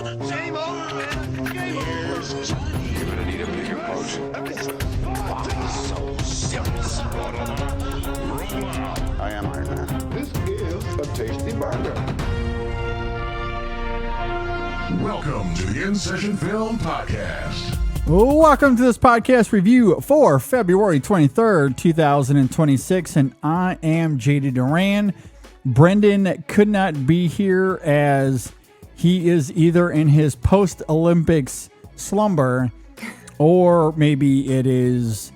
Game over, man. Game over. Johnny. You're gonna need a bigger potion. So serious. I am Iron Man. This is a tasty burger. Welcome to the In Session Film Podcast. Welcome to this podcast review for February 23rd, 2026, and I am JD Duran. Brendan could not be here as he is either in his post-Olympics slumber or maybe it is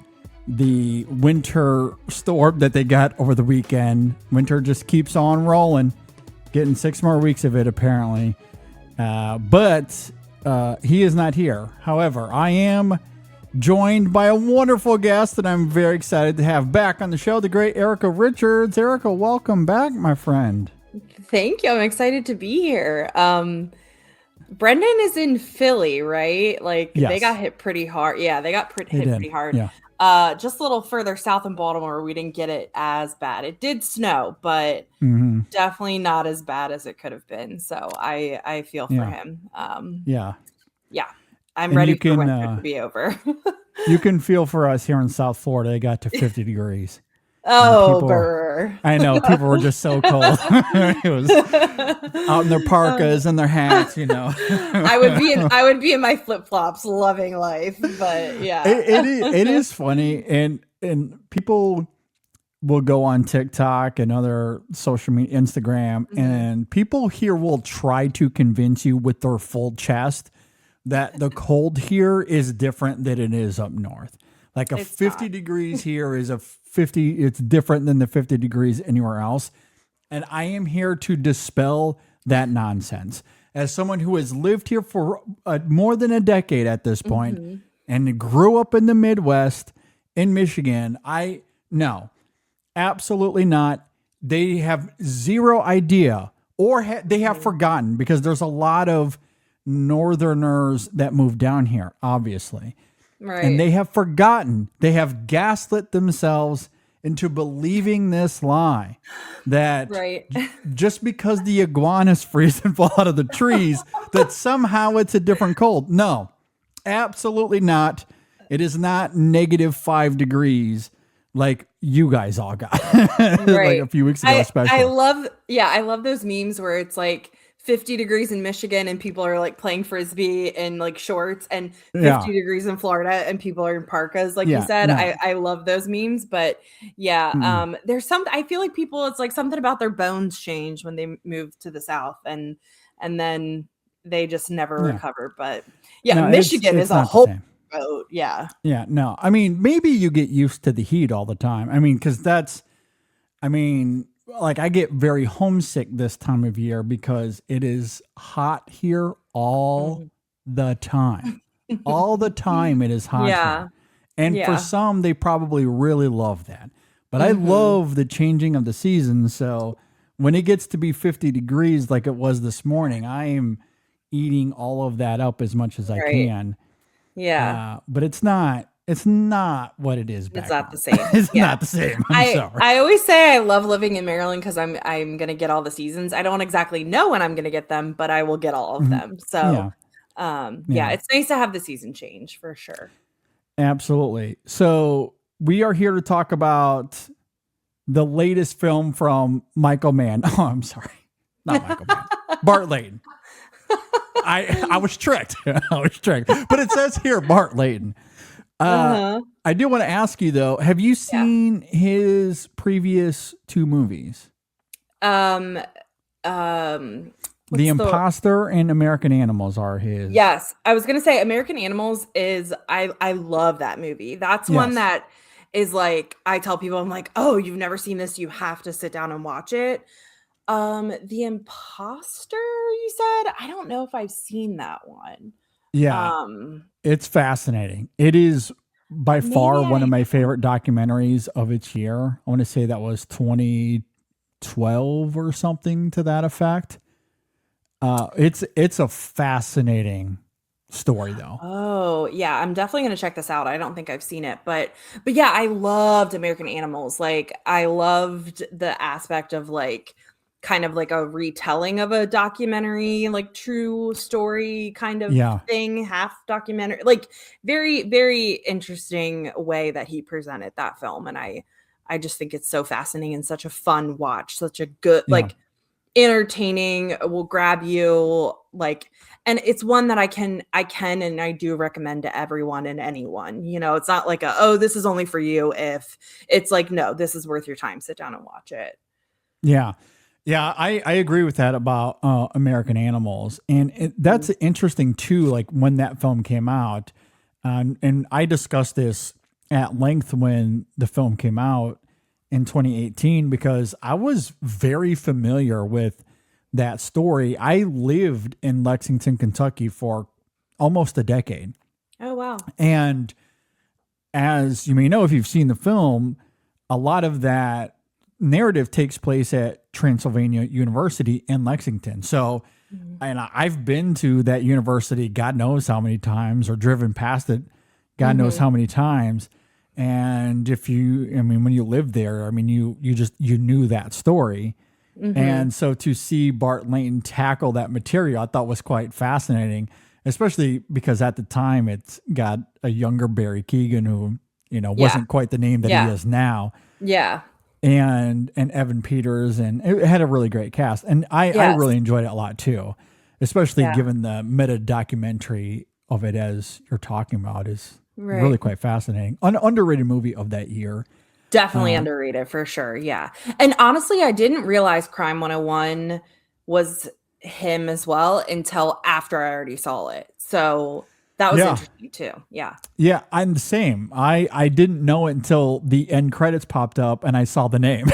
the winter storm that they got over the weekend. Winter just keeps on rolling, getting 6 more weeks of it apparently. But he is not here. However, I am joined by a wonderful guest that I'm very excited to have back on the show, the great Erica Richards. Erica, welcome back, my friend. Thank you. I'm excited to be here. Brendan is in Philly, right? Like Yes. They got hit pretty hard. Yeah, they got hit pretty hard. Yeah. Just a little further south in Baltimore, we didn't get it as bad. It did snow, but definitely not as bad as it could have been. So I feel for him. Yeah. I'm And ready you for can, winter to be over. You can feel for us here in South Florida. It got to 50 degrees. Oh, People- brr. I know people were just so cold. It was out in their parkas and their hats, you know. I would be in my flip flops, loving life. But yeah, it is funny, and people will go on TikTok and other social media, Instagram, and people here will try to convince you with their full chest that the cold here is different than it is up north. Like a 50 degrees here is a 50. It's different than the 50 degrees anywhere else. And I am here to dispel that nonsense. As someone who has lived here for more than a decade at this point and grew up in the Midwest in Michigan, no, absolutely not. They have zero idea or they have forgotten, because there's a lot of Northerners that moved down here, obviously. right. And they have forgotten. They have gaslit themselves into believing this lie that right. just because the iguanas freeze and fall out of the trees, that somehow it's a different cold. No, absolutely not. It is not -5 degrees like you guys all got Right. like a few weeks ago, especially. I love those memes where it's like 50 degrees in Michigan and people are like playing frisbee in like shorts, and 50 degrees in Florida and people are in parkas, like you said. no. I love those memes, but there's I feel like people, it's like something about their bones change when they move to the South, and then they just never recover. But No, Michigan it's is a not the whole same. boat. Yeah. Yeah, no. I mean, maybe you get used to the heat all the time. I mean, because like I get very homesick this time of year because it is hot here all the time. All the time it is hot here. And for some, they probably really love that. But I love the changing of the seasons. So when it gets to be 50 degrees like it was this morning, I am eating all of that up as much as I can. Yeah. But it's not what it is back It's not home. the same. It's not the same. I'm sorry. I always say I love living in Maryland because I'm gonna get all the seasons. I don't exactly know when I'm gonna get them, but I will get all of them. So it's nice to have the season change for sure. Absolutely. So we are here to talk about the latest film from Michael Mann. Oh, I'm sorry. Not Michael Mann. Bart Layton. I was tricked. But it says here Bart Layton. I do want to ask you though, have you seen his previous 2 movies? The Imposter and American Animals are his. Yes, I was gonna say American Animals is I love that movie. That's one that is like, I tell people, I'm like, oh, you've never seen this, you have to sit down and watch it. The Imposter, you said? I don't know if I've seen that one. Yeah. It's fascinating. It is by far one of my favorite documentaries of its year. I want to say that was 2012 or something to that effect. It's a fascinating story though. Oh, yeah, I'm definitely going to check this out. I don't think I've seen it, but yeah, I loved American Animals. Like I loved the aspect of like kind of like a retelling of a documentary, like true story kind of Yeah. thing, half documentary, like very, very interesting way that he presented that film. And I just think it's so fascinating and such a fun watch, such a good, Yeah. like entertaining, will grab you, like, and it's one that I can and I do recommend to everyone and anyone. You know, it's not like oh, this is only for you. If it's like, no, this is worth your time. Sit down and watch it. Yeah. Yeah, I agree with that about American Animals. And that's interesting too, like when that film came out. And I discussed this at length when the film came out in 2018, because I was very familiar with that story. I lived in Lexington, Kentucky for almost a decade. Oh, wow. And as you may know, if you've seen the film, a lot of that narrative takes place at Transylvania University in Lexington. So, and I've been to that university, God knows how many times, or driven past it, God knows how many times. And if you, I mean, when you live there, I mean, you knew that story. And so to see Bart Layton tackle that material, I thought was quite fascinating, especially because at the time it's got a younger Barry Keoghan who, you know, wasn't quite the name that he is now. Yeah. And Evan Peters, and it had a really great cast. And I really enjoyed it a lot too, especially given the meta documentary of it, as you're talking about, is really quite fascinating. An underrated movie of that year. Definitely underrated for sure. Yeah. And honestly, I didn't realize Crime 101 was him as well until after I already saw it. So that was interesting too. Yeah. Yeah, I'm the same. I didn't know it until the end credits popped up and I saw the name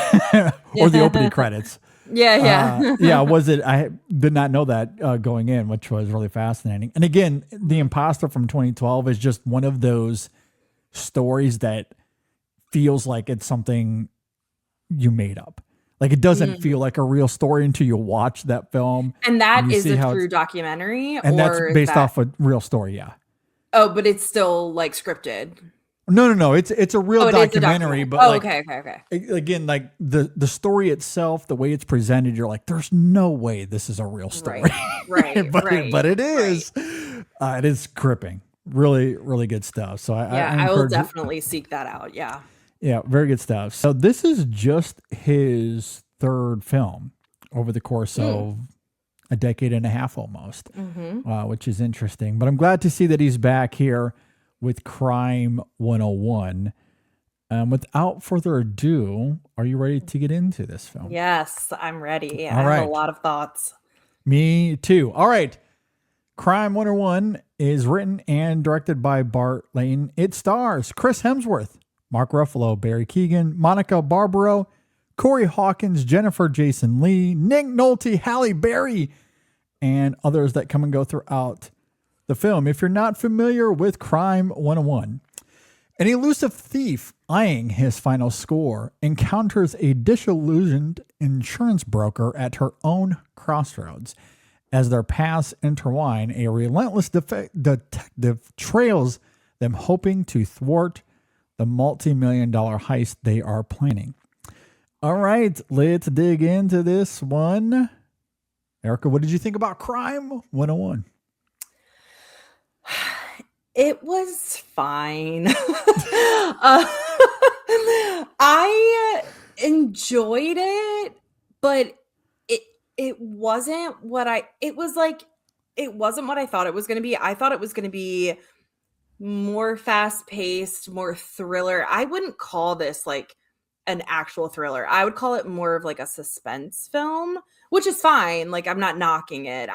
or the opening credits. Yeah. Was it? I did not know that going in, which was really fascinating. And again, The Imposter from 2012 is just one of those stories that feels like it's something you made up. Like it doesn't feel like a real story until you watch that film. And that is a true documentary, and that's based off a real story. Yeah. Oh, but it's still like scripted. No. It's a real documentary, but okay. Again, like the story itself, the way it's presented, you're like, there's no way this is a real story. Right. but it is. It is gripping. Really, really good stuff. So I will definitely seek that out. Yeah. Yeah, very good stuff. So this is just his third film over the course of a decade and a half almost, which is interesting. But I'm glad to see that he's back here with Crime 101. Without further ado, are you ready to get into this film? Yes, I'm ready. All I right. have a lot of thoughts. Me too. All right. Crime 101 is written and directed by Bart Layton. It stars Chris Hemsworth, Mark Ruffalo, Barry Keoghan, Monica Barbaro, Corey Hawkins, Jennifer Jason Leigh, Nick Nolte, Halle Berry, and others that come and go throughout the film. If you're not familiar with Crime 101, an elusive thief eyeing his final score encounters a disillusioned insurance broker at her own crossroads. As their paths intertwine, a relentless detective trails them, hoping to thwart the multi-million-dollar heist they are planning. All right, let's dig into this one. Erica, what did you think about Crime 101? It was fine. I enjoyed it, but it wasn't what it wasn't what I thought it was going to be. I thought it was going to be more fast-paced, more thriller. I wouldn't call this like an actual thriller. I would call it more of like a suspense film, which is fine. Like, I'm not knocking it.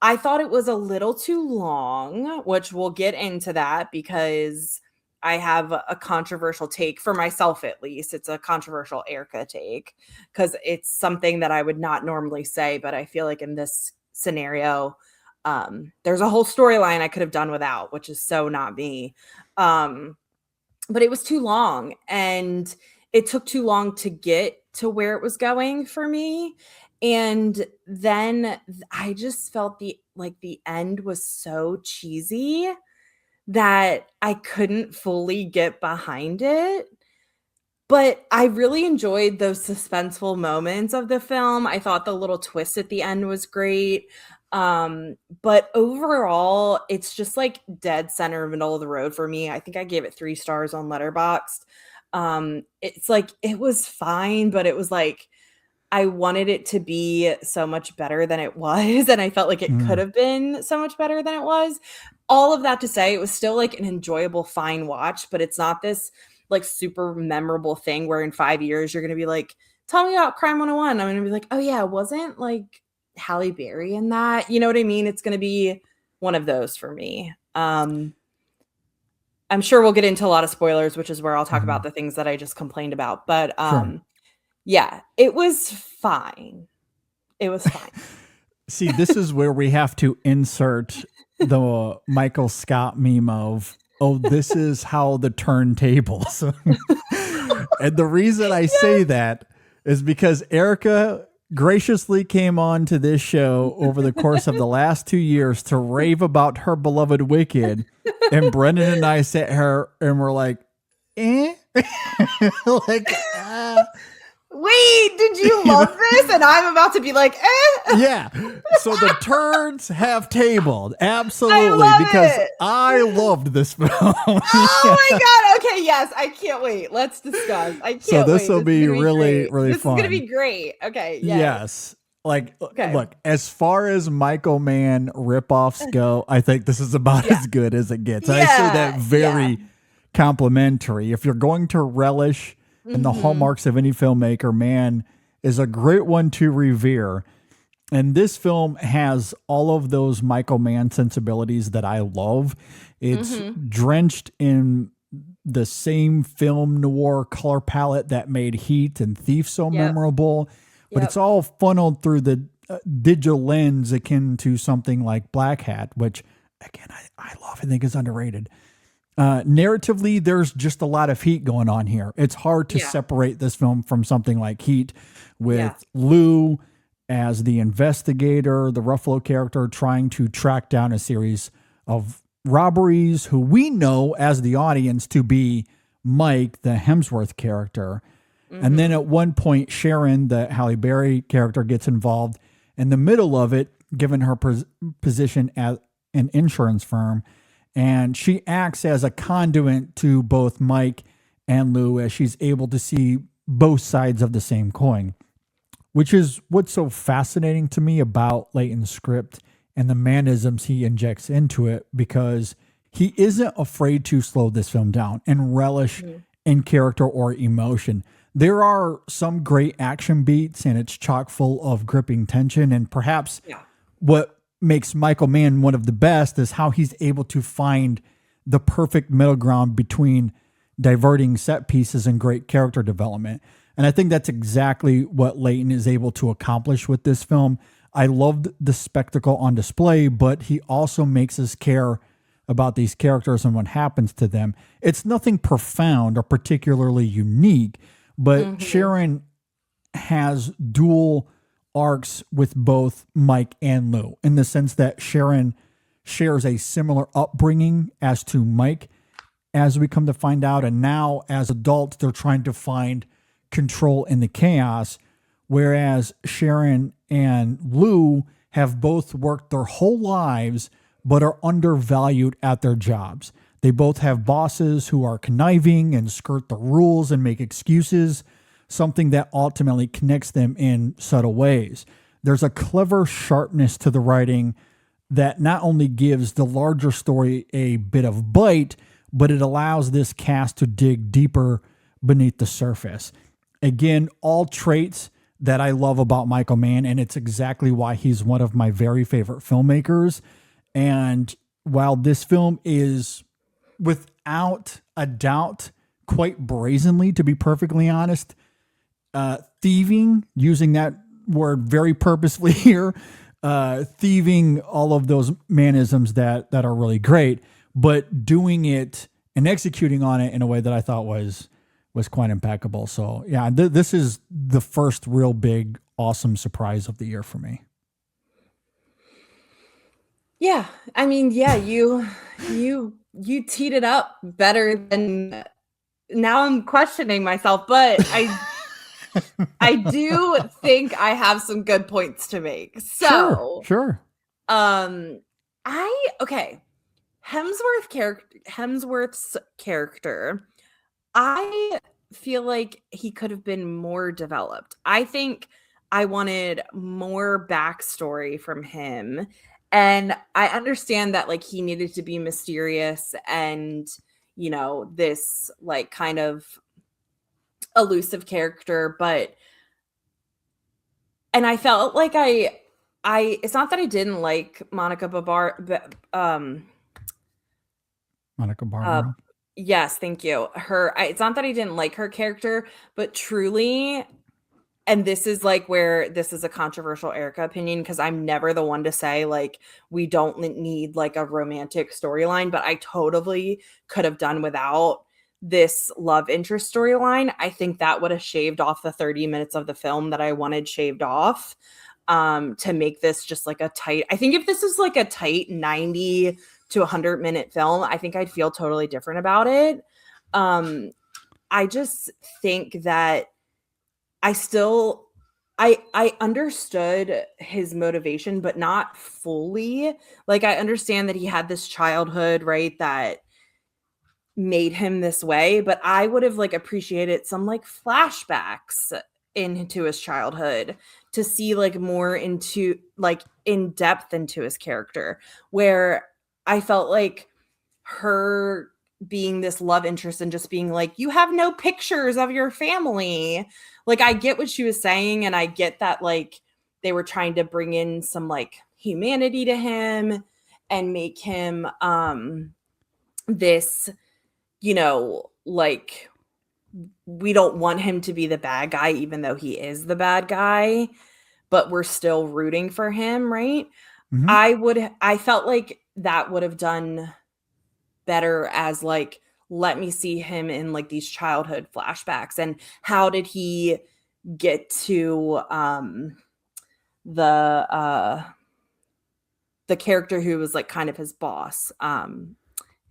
I thought it was a little too long, which we'll get into that because I have a controversial take for myself, at least. It's a controversial Erica take because it's something that I would not normally say, but I feel like in this scenario, there's a whole storyline I could have done without, which is so not me. But it was too long and it took too long to get to where it was going for me. And then I just felt the end was so cheesy that I couldn't fully get behind it. But I really enjoyed those suspenseful moments of the film. I thought the little twist at the end was great. But overall, it's just like dead center middle of the road for me. I think I gave it 3 stars on Letterboxd. It's like it was fine, but it was like I wanted it to be so much better than it was, and I felt like it could have been so much better than it was. All of that to say, it was still like an enjoyable, fine watch, but it's not this like super memorable thing where in 5 years you're gonna be like, tell me about Crime 101. I'm gonna be like, oh yeah, wasn't like Halle Berry in that? You know what I mean? It's gonna be one of those for me. I'm sure we'll get into a lot of spoilers, which is where I'll talk about the things that I just complained about. But Sure. yeah, it was fine. It was fine. See, this is where we have to insert the Michael Scott meme of, oh, this is how the turntables. And the reason I say that is because Erica graciously came on to this show over the course of the last 2 years to rave about her beloved Wicked. And Brendan and I sat here and were like, eh? Like, Wait, did you love this? And I'm about to be like, eh? yeah. So the turds have tabled. Absolutely. love Because it. I loved this film. Oh my god. Okay, yes, I can't wait. Let's discuss. I can't So this wait. will be is gonna really, great. really this fun. is gonna be great. Okay, yes. Yes. Like, Okay. look, as far as Michael Mann ripoffs go, I think this is about as good as it gets. And I say that very complimentary. If you're going to relish in the hallmarks of any filmmaker, Mann is a great one to revere. And this film has all of those Michael Mann sensibilities that I love. It's drenched in the same film noir color palette that made Heat and Thief so memorable, but it's all funneled through the digital lens akin to something like Black Hat, which again, I love. I think is underrated. Narratively, there's just a lot of heat going on here. It's hard to separate this film from something like Heat with Lou as the investigator, the Ruffalo character trying to track down a series of robberies who we know as the audience to be Mike, the Hemsworth character. And then at one point, Sharon, the Halle Berry character, gets involved in the middle of it, given her position at an insurance firm. And she acts as a conduit to both Mike and Lou as she's able to see both sides of the same coin, which is what's so fascinating to me about Layton's script and the mannerisms he injects into it, because he isn't afraid to slow this film down and relish in character or emotion. There are some great action beats and it's chock full of gripping tension. And perhaps what makes Michael Mann one of the best is how he's able to find the perfect middle ground between diverting set pieces and great character development. And I think that's exactly what Layton is able to accomplish with this film. I loved the spectacle on display, but he also makes us care about these characters and what happens to them. It's nothing profound or particularly unique, but Sharon has dual arcs with both Mike and Lou, in the sense that Sharon shares a similar upbringing as to Mike, as we come to find out. And now as adults, they're trying to find control in the chaos, whereas Sharon and Lou have both worked their whole lives but are undervalued at their jobs. They both have bosses who are conniving and skirt the rules and make excuses, something that ultimately connects them in subtle ways. There's a clever sharpness to the writing that not only gives the larger story a bit of bite, but it allows this cast to dig deeper beneath the surface. Again, all traits that I love about Michael Mann, and it's exactly why he's one of my very favorite filmmakers. And while this film is, without a doubt, quite brazenly, to be perfectly honest, thieving, using that word very purposefully here, thieving all of those mannerisms that are really great, but doing it and executing on it in a way that I thought was quite impeccable. So yeah, this is the first real big, awesome surprise of the year for me. Yeah, I mean, yeah, you teed it up better than now I'm questioning myself, but I do think I have some good points to make. So, sure. Okay. Hemsworth's character, I feel like he could have been more developed. I think I wanted more backstory from him. And I understand that like he needed to be mysterious and, this like kind of elusive character, and I felt like it's not that I didn't like Monica Monica Barbaro. Yes, thank you. It's not that I didn't like her character, but truly, and this is like where this is a controversial Erica opinion, because I'm never the one to say like we don't need like a romantic storyline, but I totally could have done without this love interest storyline. I think that would have shaved off the 30 minutes of the film that I wanted shaved off, to make this just like I think if this is like a tight 90 to 100-minute film, I think I'd feel totally different about it. I just think that I understood his motivation, but not fully. Like, I understand that he had this childhood, right, that made him this way, but I would have like appreciated some like flashbacks into his childhood to see like more into like in depth into his character, where I felt like her being this love interest and just being like, you have no pictures of your family. Like, I get what she was saying, and I get that like they were trying to bring in some like humanity to him and make him this, like, we don't want him to be the bad guy, even though he is the bad guy, but we're still rooting for him, right? Mm-hmm. I felt like that would have done better as like, let me see him in like these childhood flashbacks, and how did he get to the character who was like kind of his boss.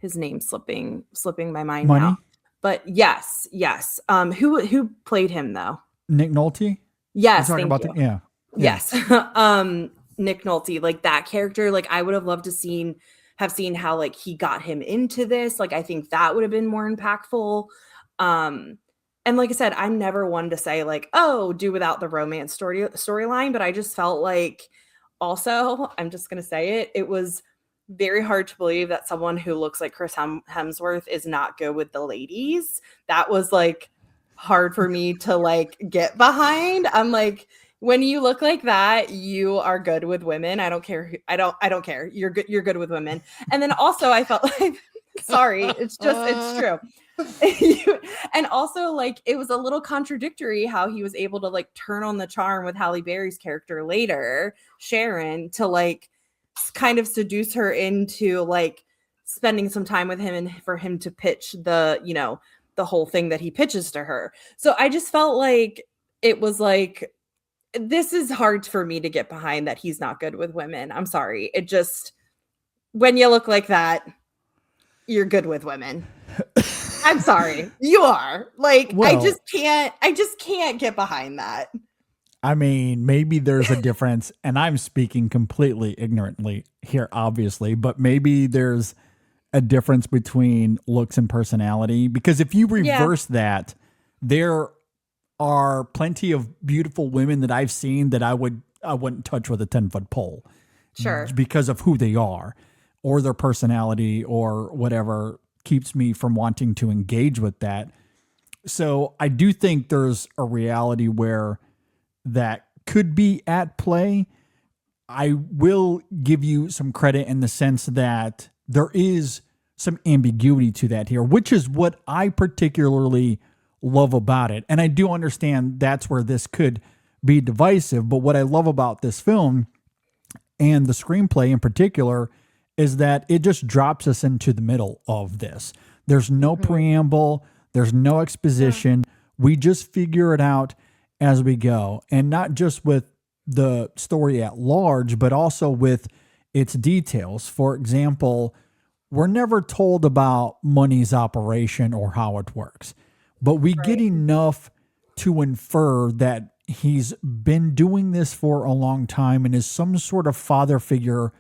His name slipping my mind Money? now. But yes. Who played him though? Nick Nolte? Yes, You're talking thank about you. yeah. Yes. Nick Nolte, like that character, like I would have loved to have seen how like he got him into this. Like I think that would have been more impactful. And like I said, I'm never one to say like, oh, do without the romance storyline, but I just felt like, also, I'm just gonna say it was very hard to believe that someone who looks like Chris Hemsworth is not good with the ladies. That was like hard for me to like get behind. I'm like, when you look like that, you are good with women. I don't care. I don't care. You're good with women. And then also I felt like, sorry, it's true. And also like it was a little contradictory how he was able to like turn on the charm with Halle Berry's character later, Sharon, to like kind of seduce her into like spending some time with him, and for him to pitch the whole thing that he pitches to her. So I just felt like it was like, this is hard for me to get behind, that he's not good with women. I'm sorry. It just, when you look like that, you're good with women. I'm sorry. You are. Like, Well, I just can't get behind that. I mean, maybe there's a difference, and I'm speaking completely ignorantly here, obviously, but maybe there's a difference between looks and personality, because if you reverse that, there are plenty of beautiful women that I've seen that I wouldn't touch with a 10-foot pole. Sure. Because of who they are or their personality or whatever keeps me from wanting to engage with that. So I do think there's a reality where that could be at play. I will give you some credit in the sense that there is some ambiguity to that here, which is what I particularly love about it. And I do understand that's where this could be divisive. But what I love about this film and the screenplay in particular is that it just drops us into the middle of this. There's no preamble. There's no exposition. We just figure it out as we go. And not just with the story at large, but also with its details. For example, we're never told about money's operation or how it works. but we get Right. enough to infer that he's been doing this for a long time and is some sort of father figure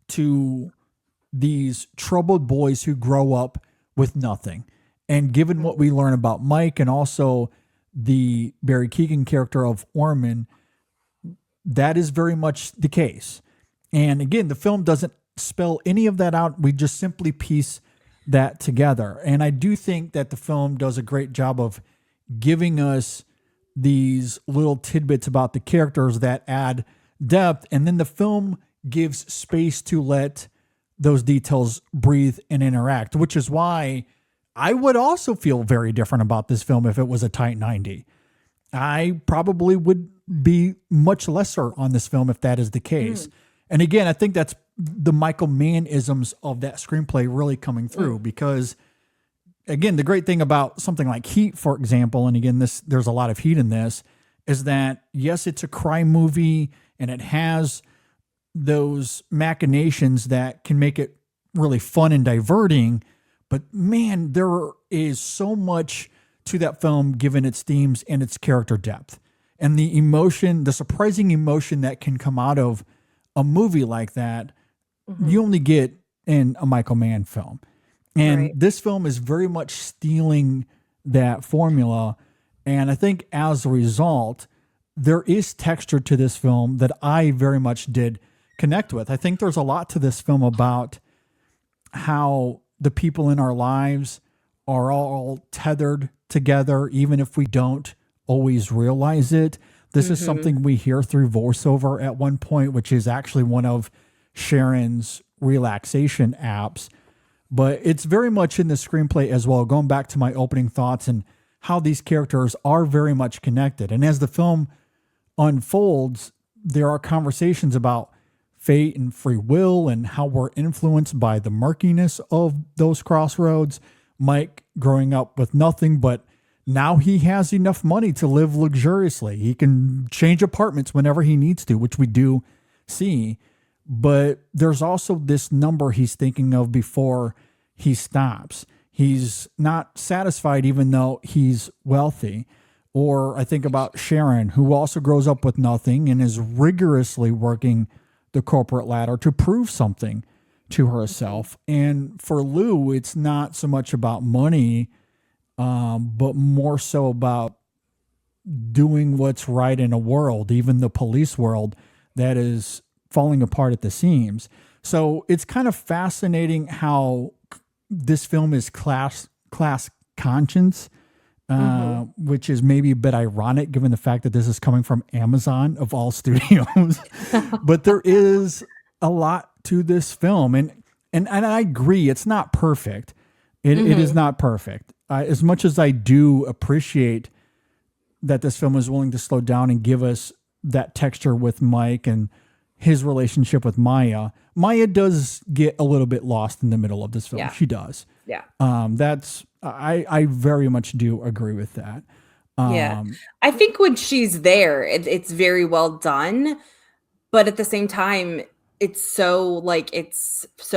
to these troubled boys who grow up with nothing. And given what we learn about Mike and also the Barry Keoghan character of Orman, that is very much the case. And again, the film doesn't spell any of that out. We just simply piece that together. And I do think that the film does a great job of giving us these little tidbits about the characters that add depth. And then the film gives space to let those details breathe and interact, which is why I would also feel very different about this film if it was a tight 90. I probably would be much lesser on this film if that is the case. And again, I think that's the Michael Mann isms of that screenplay really coming through because, again, the great thing about something like Heat, for example, and again, there's a lot of heat in this, is that yes, it's a crime movie and it has those machinations that can make it really fun and diverting. But man, there is so much to that film given its themes and its character depth and the emotion, the surprising emotion that can come out of a movie like that. You only get in a Michael Mann film. And this film is very much stealing that formula. And I think as a result, there is texture to this film that I very much did connect with. I think there's a lot to this film about how the people in our lives are all tethered together, even if we don't always realize it. This is something we hear through voiceover at one point, which is actually one of Sharon's relaxation apps. But it's very much in the screenplay as well, going back to my opening thoughts and how these characters are very much connected. And as the film unfolds, there are conversations about fate and free will and how we're influenced by the murkiness of those crossroads. Mike growing up with nothing, but now he has enough money to live luxuriously. He can change apartments whenever he needs to, which we do see. But there's also this number he's thinking of before he stops. He's not satisfied even though he's wealthy. Or I think about Sharon, who also grows up with nothing and is rigorously working the corporate ladder to prove something to herself. And for Lou, it's not so much about money, but more so about doing what's right in a world, even the police world, that is falling apart at the seams. So it's kind of fascinating how this film is class conscience, which is maybe a bit ironic given the fact that this is coming from Amazon of all studios. But there is a lot to this film. And I agree, it's not perfect. It is not perfect. As much as I do appreciate that this film is willing to slow down and give us that texture with Mike and his relationship with Maya. Maya does get a little bit lost in the middle of this film. Yeah. She does. Yeah. I very much do agree with that. Yeah. I think when she's there, it's very well done, but at the same time, it's so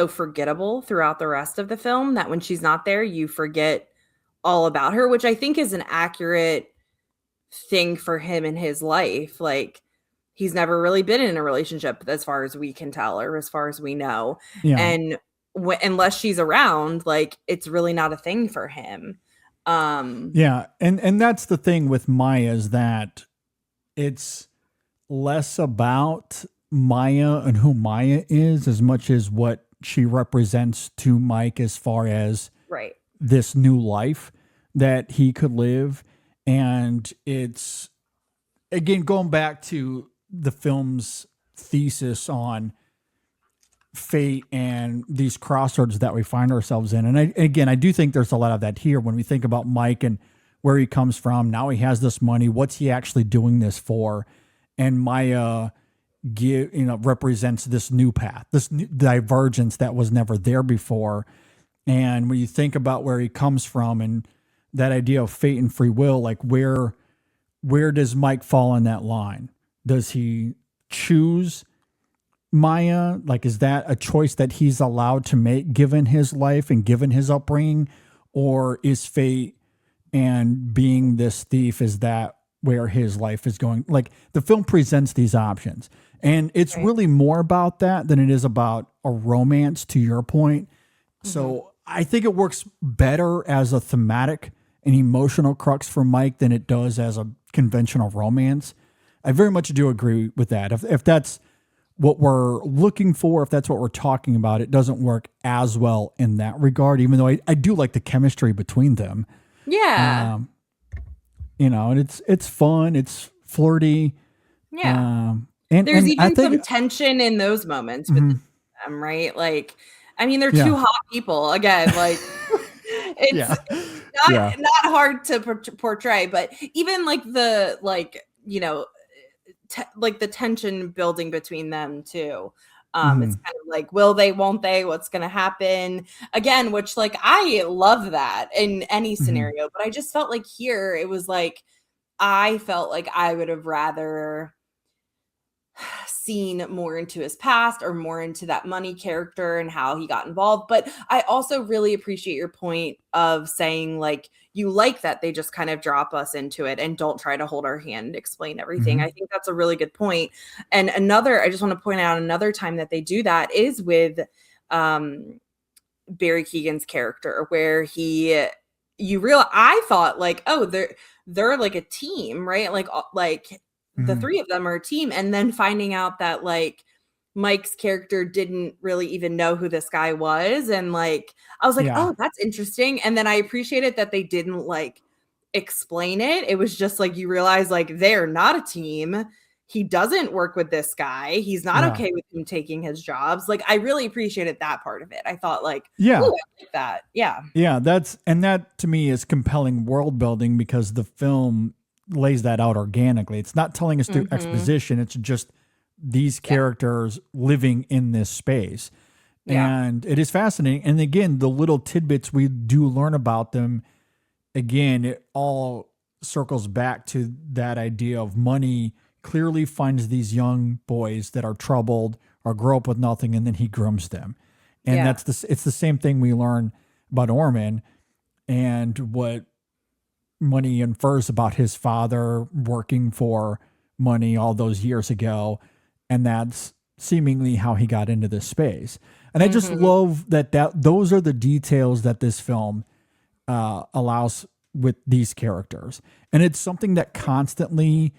forgettable throughout the rest of the film that when she's not there, you forget all about her, which I think is an accurate thing for him in his life. Like, he's never really been in a relationship as far as we can tell, or as far as we know. Yeah. And unless she's around, like, it's really not a thing for him. Yeah. And that's the thing with Maya, is that it's less about Maya and who Maya is as much as what she represents to Mike as far as this new life that he could live. And it's, again, going back to the film's thesis on fate and these crossroads that we find ourselves in. And I do think there's a lot of that here when we think about Mike and where he comes from. Now he has this money. What's he actually doing this for? And Maya represents this new path, this new divergence that was never there before. And when you think about where he comes from and that idea of fate and free will, like where does Mike fall on that line? Does he choose Maya? Like, is that a choice that he's allowed to make given his life and given his upbringing? Or is fate and being this thief, is that where his life is going? Like, the film presents these options, and it's really more about that than it is about a romance, to your point. So I think it works better as a thematic and emotional crux for Mike than it does as a conventional romance. I very much do agree with that. If that's what we're looking for, if that's what we're talking about, it doesn't work as well in that regard, even though I do like the chemistry between them. Yeah. And it's fun, it's flirty. Yeah. And There's I even think, some tension in those moments with them, right? Like, I mean, they're two hot people again. Like, it's not hard to portray, but even like the like the tension building between them too. It's kind of like, will they, won't they? What's going to happen again? Which, like, I love that in any scenario, but I just felt like here it was like I felt like I would have rather seen more into his past or more into that money character and how he got involved. But I also really appreciate your point of saying, like, you like that they just kind of drop us into it and don't try to hold our hand and explain everything. I think that's a really good point. And I just want to point out another time that they do that is with Barry Keoghan's character, where I thought, like, oh, they're like a team, right? Like the three of them are a team, and then finding out that, like, Mike's character didn't really even know who this guy was, and, like, I was like, oh, that's interesting. And then I appreciated that they didn't, like, explain it. It was just like, you realize, like, they're not a team. He doesn't work with this guy. He's not okay with him taking his jobs. Like, I really appreciated that part of it. I thought, like, ooh, I like that. Yeah, that to me is compelling world building, because the film lays that out organically. It's not telling us through exposition. It's just these characters living in this space. And it is fascinating. And again, the little tidbits we do learn about them, again, it all circles back to that idea of money clearly finds these young boys that are troubled or grow up with nothing, and then he grooms them. And it's the same thing we learn about Orman and what money infers about his father working for money all those years ago. And that's seemingly how he got into this space. And I just love that those are the details that this film allows with these characters. And it's something that constantly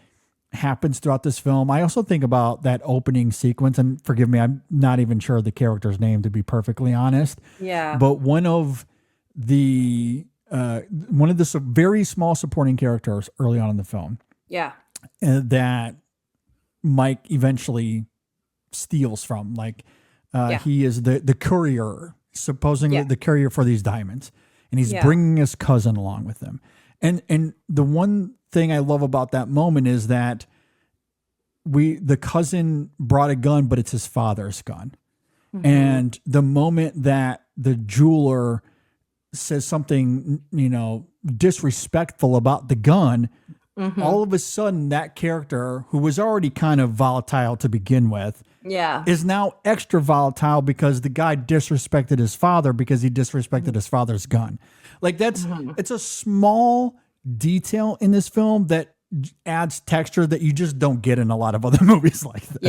happens throughout this film. I also think about that opening sequence, and forgive me, I'm not even sure the character's name, to be perfectly honest. Yeah. But one of the very small supporting characters early on in the film. Yeah. That Mike eventually steals from. Like, he is the courier, supposedly the courier for these diamonds. And he's bringing his cousin along with him. And the one thing I love about that moment is that the cousin brought a gun, but it's his father's gun. And the moment that the jeweler says something, disrespectful about the gun, all of a sudden that character, who was already kind of volatile to begin with, is now extra volatile because the guy disrespected his father because he disrespected his father's gun. Like, it's a small detail in this film that adds texture that you just don't get in a lot of other movies like this.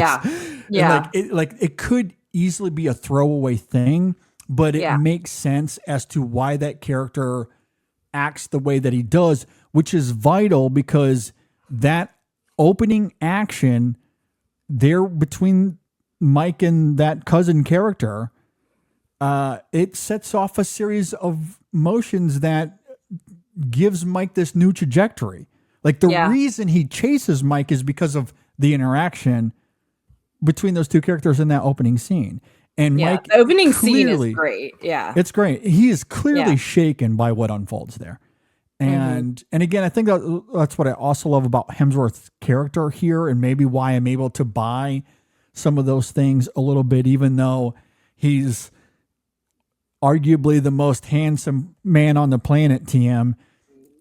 Yeah. It could easily be a throwaway thing, but it makes sense as to why that character acts the way that he does, which is vital, because that opening action there between Mike and that cousin character, it sets off a series of motions that gives Mike this new trajectory. Like, the reason he chases Mike is because of the interaction between those two characters in that opening scene. And Mike, the opening scene is great. Yeah. It's great. He is clearly shaken by what unfolds there. And again, I think that's what I also love about Hemsworth's character here, and maybe why I'm able to buy some of those things a little bit, even though he's arguably the most handsome man on the planet, TM.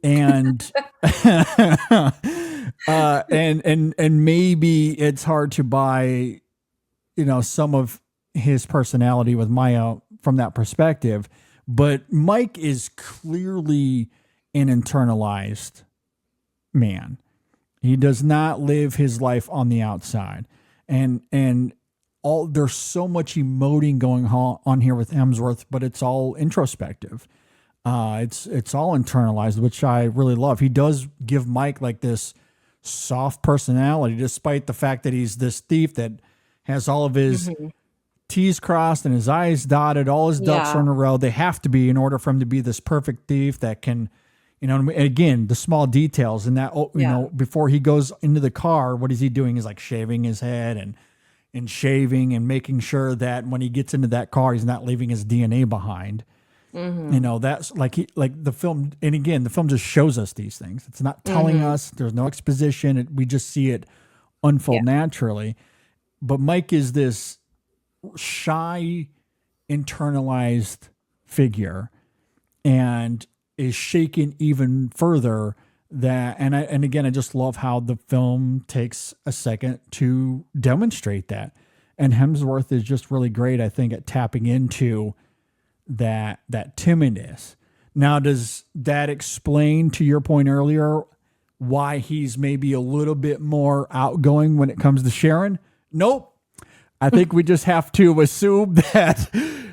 And and maybe it's hard to buy, some of his personality with Maya from that perspective. But Mike is clearly an internalized man. He does not live his life on the outside. And all there's so much emoting going on here with Hemsworth, but it's all introspective. It's all internalized, which I really love. He does give Mike like this soft personality, despite the fact that he's this thief that has all of his T's crossed and his I's dotted, all his ducks are in a row. They have to be in order for him to be this perfect thief that can, again, the small details and that, before he goes into the car, what is he doing? He's like shaving his head and shaving and making sure that when he gets into that car, he's not leaving his DNA behind. That's like the film. And again, the film just shows us these things. It's not telling us, there's no exposition. We just see it unfold naturally. But Mike is this shy, internalized figure and is shaken even further and again, I just love how the film takes a second to demonstrate that. And Hemsworth is just really great, I think, at tapping into that timidness. Now, does that explain, to your point earlier, why he's maybe a little bit more outgoing when it comes to Sharon? Nope. I think we just have to assume that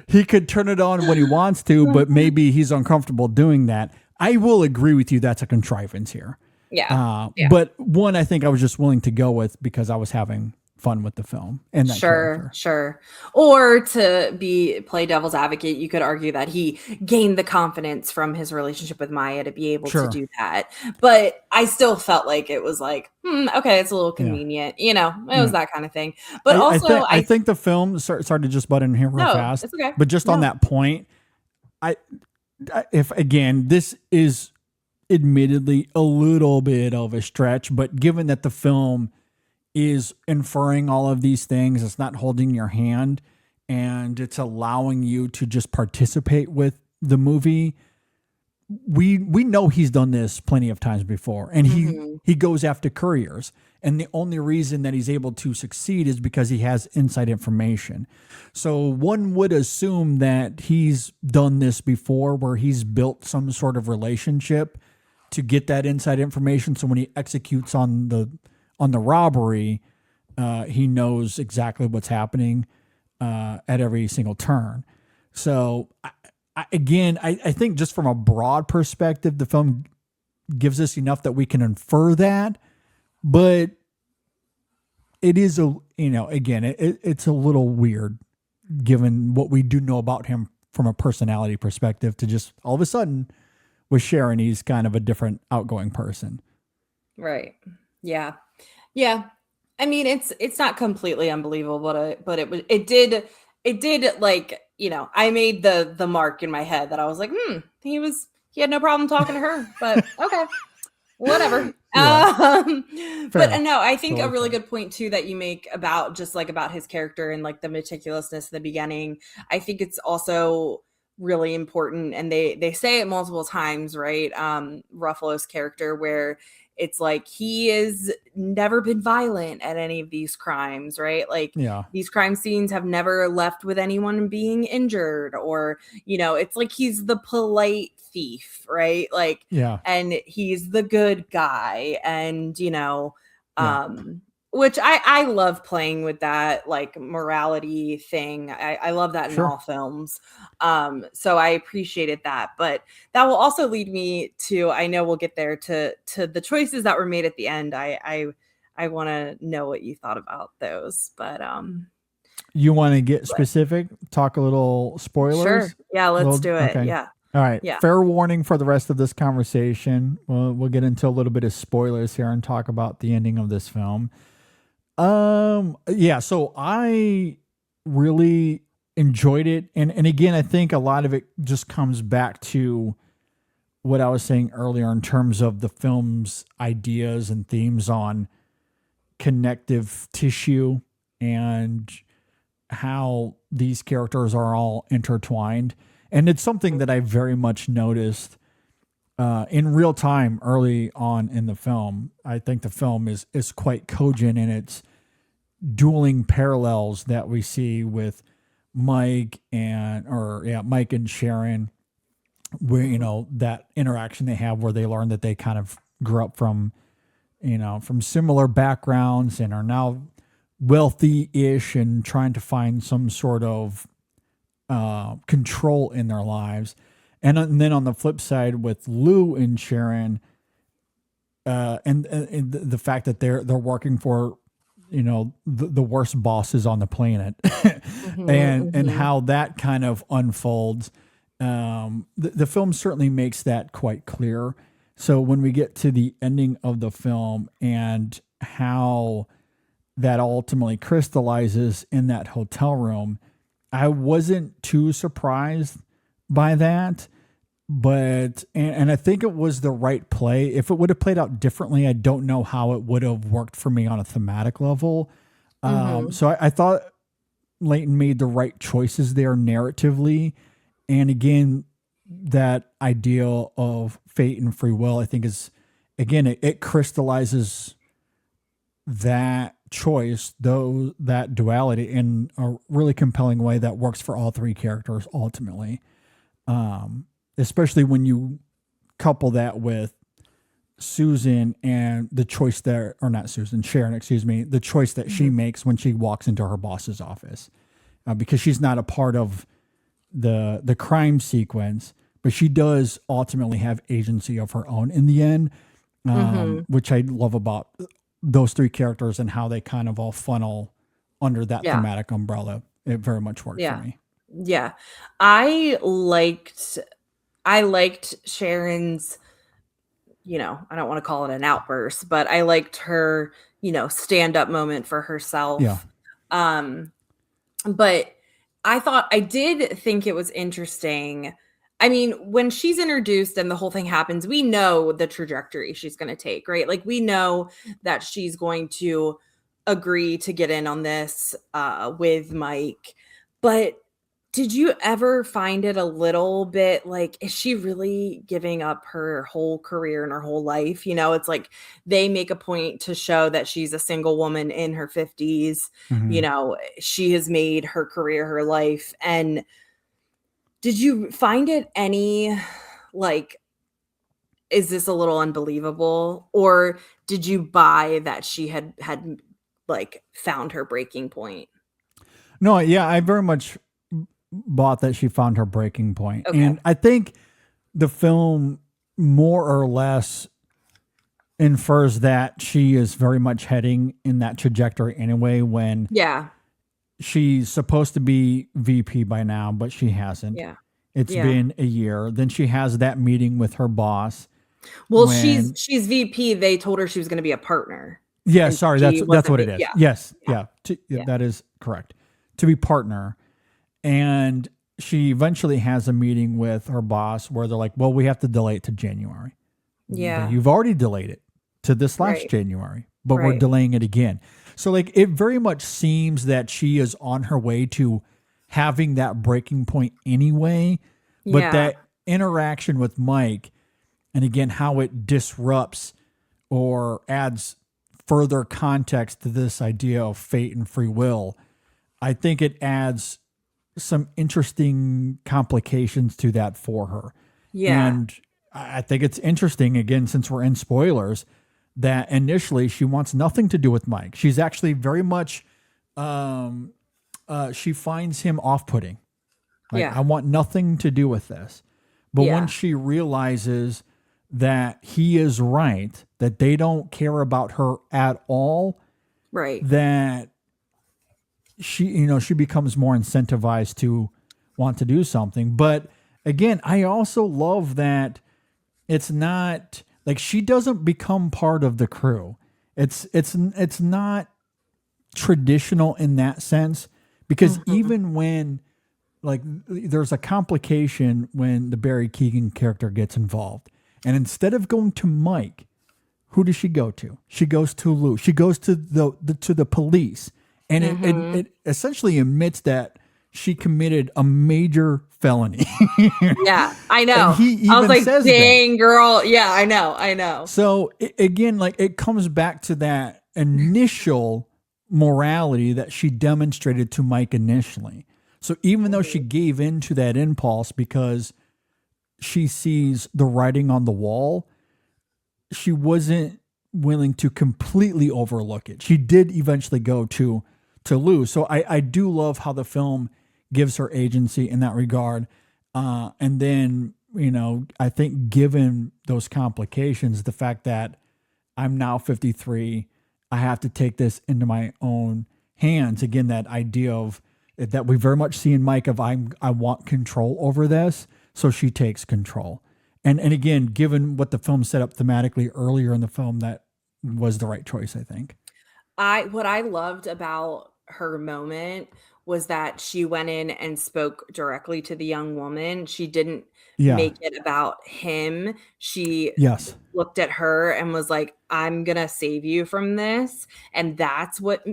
he could turn it on when he wants to, but maybe he's uncomfortable doing that. I will agree with you. That's a contrivance here. Yeah. But one, I think I was just willing to go with because I was having fun with the film and that character. Sure. Or to play devil's advocate, you could argue that he gained the confidence from his relationship with Maya to be able to do that. But I still felt like it was like, okay, it's a little convenient. It was that kind of thing. But I think the film, sorry to just butt in here real fast, it's okay. But just on that point, if again, this is admittedly a little bit of a stretch, but given that the film is inferring all of these things, it's not holding your hand and it's allowing you to just participate with the movie. We know he's done this plenty of times before, and he goes after couriers. And the only reason that he's able to succeed is because he has inside information. So one would assume that he's done this before, where he's built some sort of relationship to get that inside information. So when he executes on the robbery, he knows exactly what's happening at every single turn. So I think just from a broad perspective, the film gives us enough that we can infer that. But it is it's a little weird given what we do know about him from a personality perspective to just all of a sudden with Sharon, he's kind of a different outgoing person. Right. Yeah. I mean, it's not completely unbelievable, but it did like, I made the mark in my head that I was like, he had no problem talking to her, but okay. Whatever. But no, I think a really good point too that you make about just like about his character and like the meticulousness in the beginning. I think it's also really important, and they say it multiple times, right? Ruffalo's character, where it's like he has never been violent at any of these crimes, right? Like these crime scenes have never left with anyone being injured, or it's like he's the polite thief, right? Like, and he's the good guy, and which I love playing with that like morality thing. I love that in all films. So I appreciated that, but that will also lead me to, I know we'll get there to the choices that were made at the end. I want to know what you thought about those, but you want to get specific, talk a little spoilers? Sure. Yeah, let's do it. Okay. Yeah. All right. Yeah. Fair warning for the rest of this conversation. We'll get into a little bit of spoilers here and talk about the ending of this film. So I really enjoyed it. And again, I think a lot of it just comes back to what I was saying earlier in terms of the film's ideas and themes on connective tissue and how these characters are all intertwined. And it's something that I very much noticed in real time early on in the film. I think the film is quite cogent in its dueling parallels that we see with Mike and Sharon, where, you know, that interaction they have where they learn that they kind of grew up from, you know, from similar backgrounds and are now wealthy-ish and trying to find some sort of control in their lives. And then on the flip side with Lou and Sharon, and the fact that they're working for, you know, the worst bosses on the planet, and how that kind of unfolds. The film certainly makes that quite clear. So when we get to the ending of the film and how that ultimately crystallizes in that hotel room, I wasn't too surprised by that. But, and I think it was the right play. If it would have played out differently, I don't know how it would have worked for me on a thematic level. So I thought Layton made the right choices there narratively. And again, that idea of fate and free will, I think is, again, it crystallizes that choice, though, that duality in a really compelling way that works for all three characters ultimately. Especially when you couple that with Susan and the choice there, or not Susan, Sharon, excuse me, the choice that she makes when she walks into her boss's office, because she's not a part of the crime sequence, but she does ultimately have agency of her own in the end, which I love about those three characters and how they kind of all funnel under that thematic umbrella. It very much worked for me. Yeah. I liked Sharon's, you know, I don't want to call it an outburst, but I liked her, you know, stand-up moment for herself. Yeah. But I did think it was interesting. I mean, when she's introduced and the whole thing happens, we know the trajectory she's going to take, right? Like, we know that she's going to agree to get in on this with Mike. But did you ever find it a little bit like, is she really giving up her whole career and her whole life? You know, it's like they make a point to show that she's a single woman in her 50s. You know, she has made her career, her life. And did you find it any like, is this a little unbelievable? Or did you buy that she had like found her breaking point? No, yeah, I very much bought that she found her breaking point. Okay. And I think the film more or less infers that she is very much heading in that trajectory anyway, when she's supposed to be VP by now, but she hasn't. Yeah. It's been a year. Then she has that meeting with her boss. Well, she's VP. They told her she was going to be a partner. Yeah, sorry, that's what it is. Yeah. Yes, that is correct. To be partner. And she eventually has a meeting with her boss where they're like, well, we have to delay it to January. Yeah. But you've already delayed it to this last January, but we're delaying it again. So like, it very much seems that she is on her way to having that breaking point anyway, but that interaction with Mike, and again, how it disrupts or adds further context to this idea of fate and free will, I think it adds some interesting complications to that for her. Yeah. And I think it's interesting, again, since we're in spoilers, that initially she wants nothing to do with Mike. She's actually very much, she finds him off-putting. Like, I want nothing to do with this. But when she realizes that he is right, that they don't care about her at all, that she becomes more incentivized to want to do something. But again, I also love that it's not like she doesn't become part of the crew. It's not traditional in that sense, because even when like there's a complication when the Barry Keoghan character gets involved, and instead of going to Mike, who does she go to? She goes to Lou. She goes to the police. And it essentially admits that she committed a major felony. Yeah, I know. And he even I was like, says dang, that. girl. Yeah, I know. So again, like, it comes back to that initial morality that she demonstrated to Mike initially. So even though she gave in to that impulse because she sees the writing on the wall, she wasn't willing to completely overlook it. She did eventually go to Lou. So I do love how the film gives her agency in that regard. And then, I think given those complications, the fact that I'm now 53, I have to take this into my own hands. Again, that idea of that we very much see in Mike of I want control over this. So she takes control. And again, given what the film set up thematically earlier in the film, that was the right choice, I think. What I loved about her moment was that she went in and spoke directly to the young woman. She didn't Yeah. make it about him. She Yes. looked at her and was like, I'm gonna save you from this. And that's what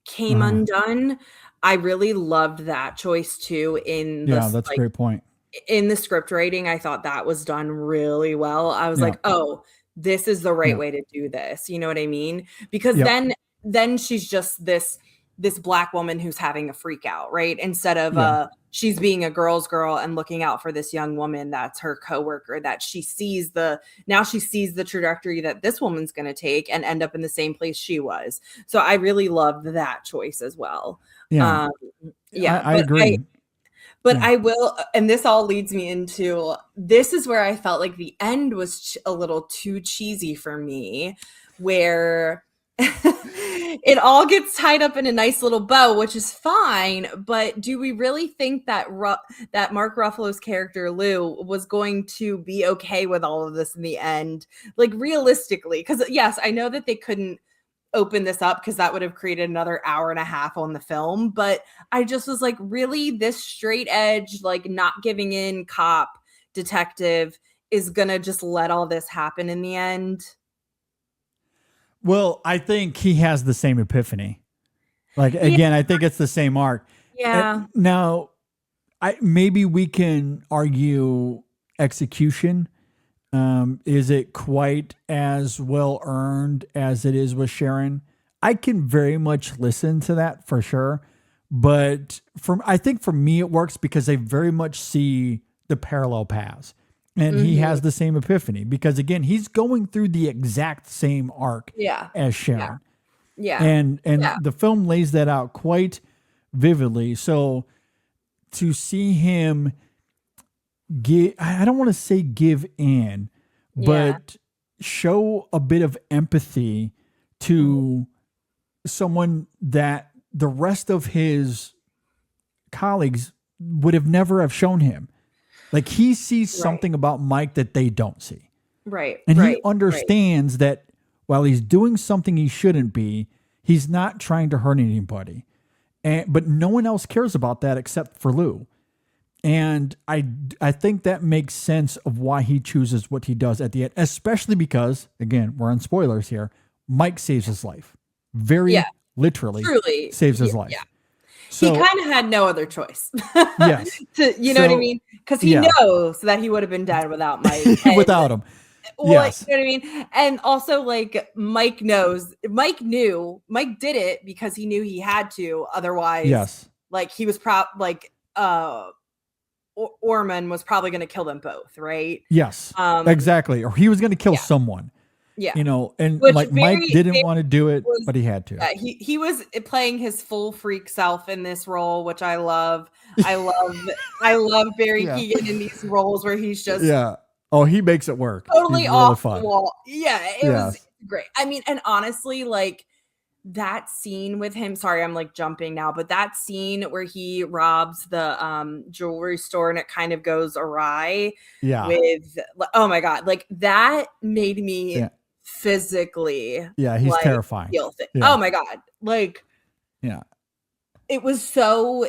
came undone. I really loved that choice too That's a great point. In the script writing. I thought that was done really well. I was like, oh, this is the right way to do this. You know what I mean? Because then she's just this Black woman who's having a freak out, right? Instead of she's being a girl's girl and looking out for this young woman that's her coworker, that she sees the trajectory that this woman's going to take and end up in the same place she was. So I really loved that choice as well. Yeah. I agree. But I will, and this all leads me into, this is where I felt like the end was a little too cheesy for me, where it all gets tied up in a nice little bow, which is fine. But do we really think that that Mark Ruffalo's character Lou was going to be okay with all of this in the end? Like realistically, because yes, I know that they couldn't open this up because that would have created another hour and a half on the film. But I just was like, really, this straight edge, like not giving in cop detective is going to just let all this happen in the end? Well, I think he has the same epiphany. Like, again, I think it's the same arc. Yeah. Now, maybe we can argue execution. Is it quite as well earned as it is with Sharon? I can very much listen to that for sure. But I think for me, it works because they very much see the parallel paths. And he has the same epiphany because, again, he's going through the exact same arc as Sharon. Yeah. And the film lays that out quite vividly. So to see him I don't want to say give in, but show a bit of empathy to someone that the rest of his colleagues would have never have shown him. Like he sees something about Mike that they don't see. Right. And he understands that while he's doing something he shouldn't be, he's not trying to hurt anybody. But no one else cares about that except for Lou. And I think that makes sense of why he chooses what he does at the end, especially because, again, we're on spoilers here, Mike saves his life. Very literally truly saves his life. Yeah. So, he kind of had no other choice. Yes. You know what I mean? Because he knows that he would have been dead without Mike. Without him. Well, yes. You know what I mean? And also, like, Mike did it because he knew he had to. Otherwise, like, he was Orman was probably going to kill them both, right? Yes, exactly. Or he was going to kill someone. Yeah. And like Mike didn't want to do it, but he had to. He was playing his full freak self in this role, which I love. I love Barry Keoghan in these roles where he's just Oh, he makes it work. Totally off really the wall. Yeah, it was great. I mean, and honestly, like that scene with him, sorry, I'm like jumping now, but that scene where he robs the jewelry store and it kind of goes awry with, oh my God, like that made me physically. Yeah, he's terrifying. Oh my God. Like, it was so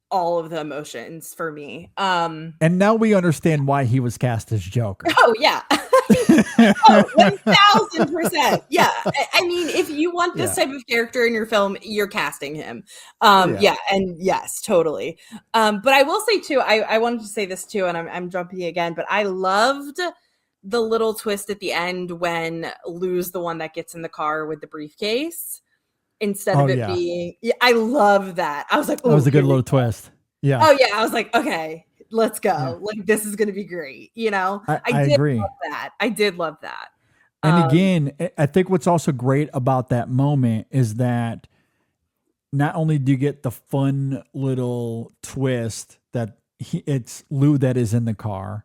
all of the emotions for me. And now we understand why he was cast as Joker. Oh yeah. 1000%. Yeah. I mean, if you want this type of character in your film, you're casting him. And yes, totally. But I will say too, I wanted to say this too, and I'm jumping again, but I loved the little twist at the end when Lou's the one that gets in the car with the briefcase instead of it being, I love that. I was like, that was a good little twist. Yeah. Oh yeah. I was like, okay, let's go. Yeah. Like, this is going to be great. You know, I did agree. love that. I did love that. And again, I think what's also great about that moment is that not only do you get the fun little twist that it's Lou that is in the car,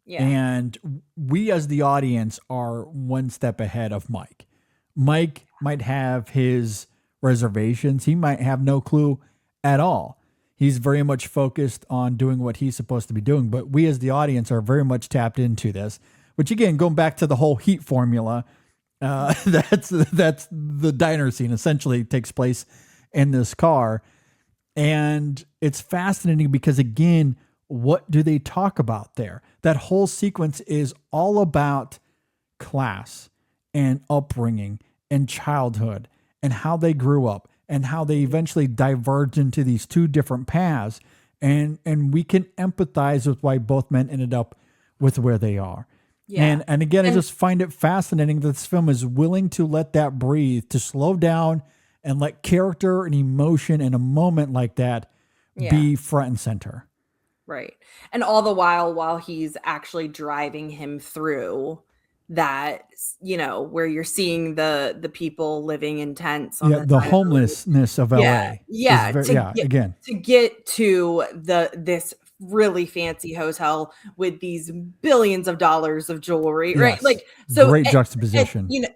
Yeah. and we as the audience are one step ahead of Mike. Mike might have his reservations. He might have no clue at all. He's very much focused on doing what he's supposed to be doing. But we as the audience are very much tapped into this, which again, going back to the whole heat formula, that's the diner scene essentially takes place in this car. And it's fascinating because again, what do they talk about there? That whole sequence is all about class and upbringing and childhood and how they grew up and how they eventually diverged into these two different paths. And we can empathize with why both men ended up with where they are. Yeah. And again, I just find it fascinating that this film is willing to let that breathe, to slow down and let character and emotion in a moment like that be front and center. Right. And all the while he's actually driving him through that, you know, where you're seeing the people living in tents on The homelessness of LA. Yeah. Again. To get to this really fancy hotel with these billions of dollars of jewelry, right? Yes. Like, so great juxtaposition. You know,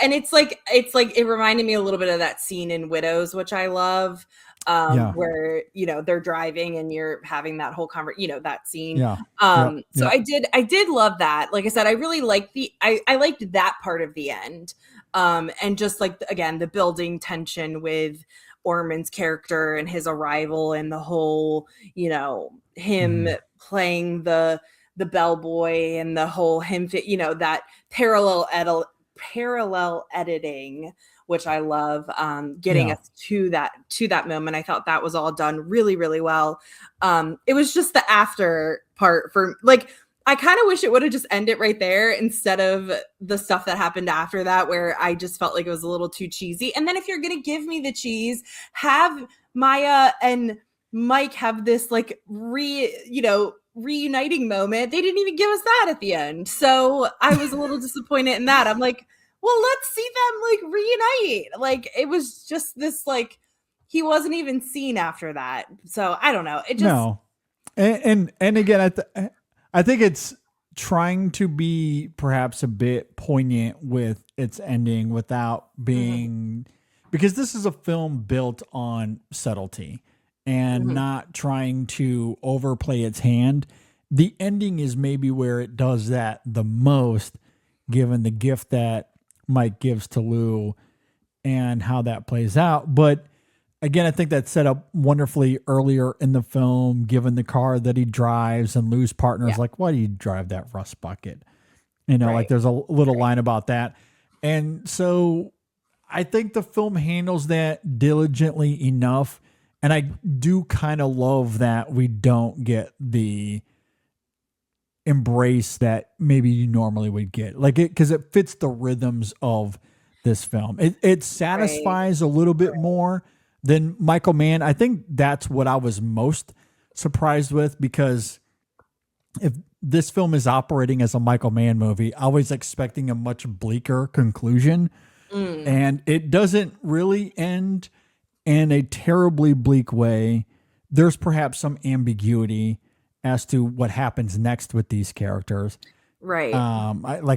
and it's like it reminded me a little bit of that scene in Widows, which I love. Where, you know, they're driving and you're having that whole that scene. So I did love that. Like I said, I really liked I liked that part of the end. And just like, again, the building tension with Orman's character and his arrival and the whole, you know, him playing the bellboy and the whole that parallel editing, which I love, getting us to that moment. I thought that was all done really, really well. It was just the after part for like, I kind of wish it would have just ended right there instead of the stuff that happened after that, where I just felt like it was a little too cheesy. And then if you're going to give me the cheese, have Maya and Mike have this like reuniting moment. They didn't even give us that at the end. So I was a little disappointed in that. I'm like, well, let's see them like reunite. Like, it was just this, like, he wasn't even seen after that. So I don't know. It just, no. And again, I think it's trying to be perhaps a bit poignant with its ending without being, because this is a film built on subtlety and not trying to overplay its hand. The ending is maybe where it does that the most, given the gift that Mike gives to Lou and how that plays out. But again, I think that's set up wonderfully earlier in the film, given the car that he drives and Lou's partner is like, why do you drive that rust bucket? You know, like there's a little line about that. And so I think the film handles that diligently enough. And I do kind of love that we don't get the embrace that maybe you normally would get, like it, because it fits the rhythms of this film. It satisfies a little bit more than Michael Mann. I think that's what I was most surprised with, because if this film is operating as a Michael Mann movie, I was expecting a much bleaker conclusion, and it doesn't really end in a terribly bleak way. There's perhaps some ambiguity as to what happens next with these characters. Right.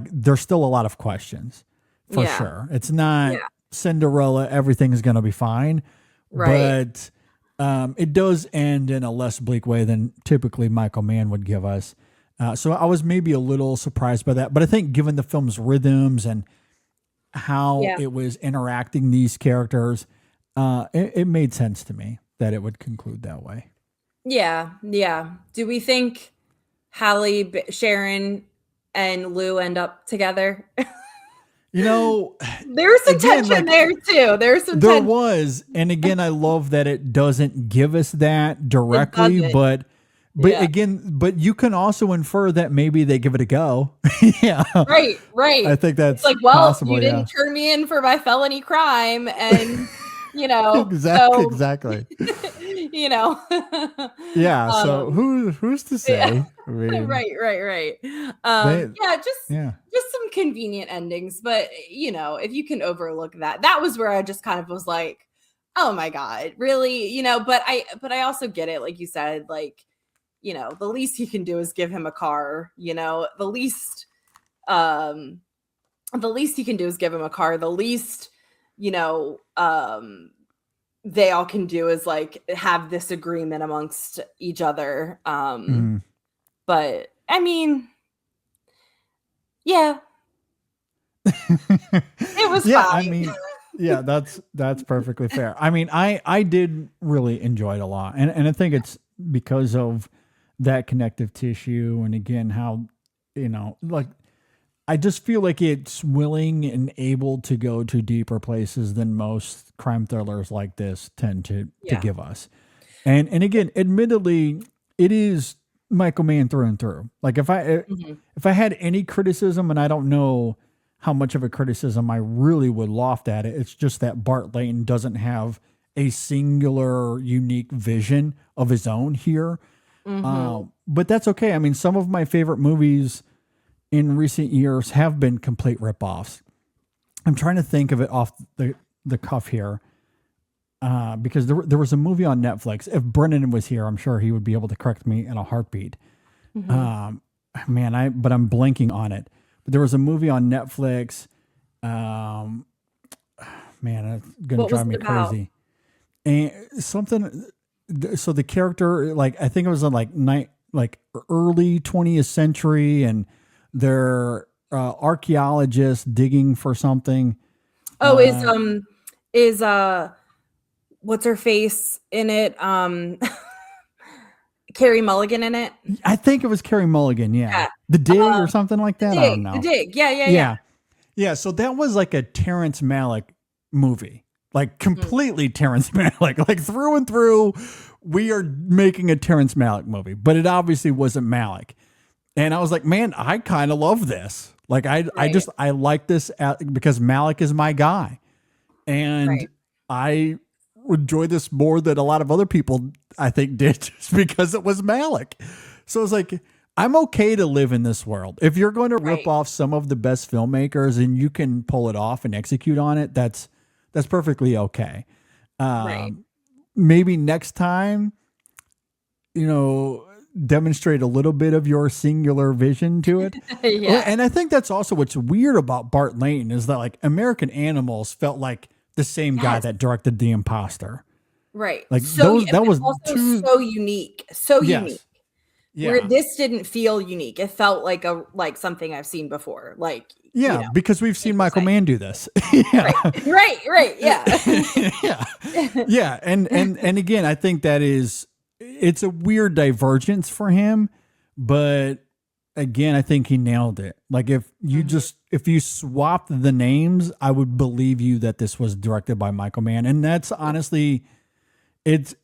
There's still a lot of questions for sure. It's not Cinderella, everything's going to be fine. Right. But it does end in a less bleak way than typically Michael Mann would give us. So I was maybe a little surprised by that. But I think given the film's rhythms and how it was interacting these characters, it made sense to me that it would conclude that way. Yeah. Do we think Halle, Sharon, and Lou end up together? You know, there's some tension there too. There was, and again, I love that it doesn't give us that directly, but again, you can also infer that maybe they give it a go. Right. I think that's it's like, well, possible, you didn't turn me in for my felony crime, and you know, exactly. you know. Yeah. So who's to say? Yeah. I mean, Right. they, Yeah, yeah. just some convenient endings, but you know, if you can overlook that, that was where I just kind of was like, oh my God, really? You know, but I also get it, like you said, like, you know, the least he can do is give him a car, you know, the least he can do is give him a car. The least, you know, they all can do is like have this agreement amongst each other. But I mean, yeah, it was Yeah, fine. I mean, yeah, that's perfectly fair. I mean, I did really enjoy it a lot, and I think it's because of that connective tissue, and again, how, you know, like, I just feel like it's willing and able to go to deeper places than most crime thrillers like this tend to Yeah. give us. And again, admittedly, it is Michael Mann through and through. Like, if I had any criticism, and I don't know how much of a criticism I really would loft at it, it's just that Bart Layton doesn't have a singular unique vision of his own here. But that's okay. I mean, some of my favorite movies in recent years have been complete ripoffs. I'm trying to think of it off the cuff here. Because there was a movie on Netflix. If Brennan was here, I'm sure he would be able to correct me in a heartbeat. But I'm blanking on it. But there was a movie on Netflix. Man, it's gonna drive me crazy. And something. So the character, like, I think it was in like early 20th century, and they're archaeologists digging for something. Oh, is what's her face in it? Carrie Mulligan in it? I think it was Carrie Mulligan. Yeah. The Dig or something like that. I don't know. The Dig. Yeah. Yeah. So that was like a Terrence Malick movie, like completely Terrence Malick, like through and through. We are making a Terrence Malick movie, but it obviously wasn't Malick. And I was like, man, I kind of love this. Like, I like this because Malick is my guy. And I enjoy this more than a lot of other people, I think, did, just because it was Malick. So I was like, I'm okay to live in this world. If you're going to rip off some of the best filmmakers and you can pull it off and execute on it, that's perfectly okay. Maybe next time, you know, demonstrate a little bit of your singular vision to it. Yeah. And I think that's also what's weird about Bart Layton is that, like, American Animals felt like the same guy that directed The Imposter. Right. Like, so that was also two, so unique. So unique. Yeah. Where this didn't feel unique. It felt like something I've seen before. Like, yeah, you know, because we've seen Michael Mann do this. Right. Yeah. Yeah. And again, I think it's a weird divergence for him, but again, I think he nailed it. Like, if you swapped the names, I would believe you that this was directed by Michael Mann. And that's honestly, it's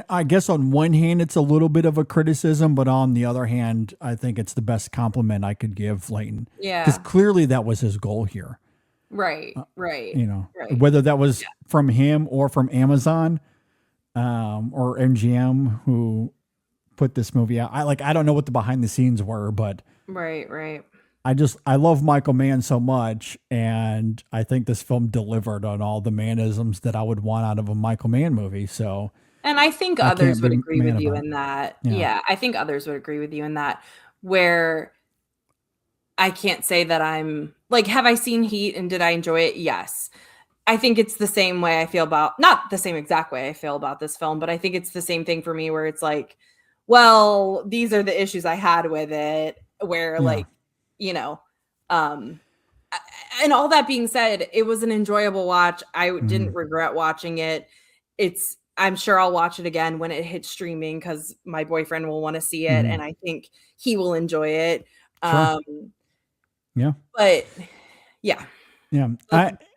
I guess on one hand it's a little bit of a criticism, but on the other hand, I think it's the best compliment I could give Layton. Yeah. Because clearly that was his goal here. Right. You know, whether that was from him or from Amazon, or MGM, who put this movie out. I don't know what the behind the scenes were, but right. I love Michael Mann so much, and I think this film delivered on all the mannerisms that I would want out of a Michael Mann movie. So, and I think others would agree with you in that. Yeah, I think others would agree with you in that. Where I can't say that I'm like, have I seen Heat and did I enjoy it? Yes. I think it's the same way I feel about, not the same exact way I feel about this film, but I think it's the same thing for me where it's like, well, these are the issues I had with it, where like, you know, and all that being said, it was an enjoyable watch. I didn't regret watching it. I'm sure I'll watch it again when it hits streaming because my boyfriend will want to see it, and I think he will enjoy it. Sure. But yeah.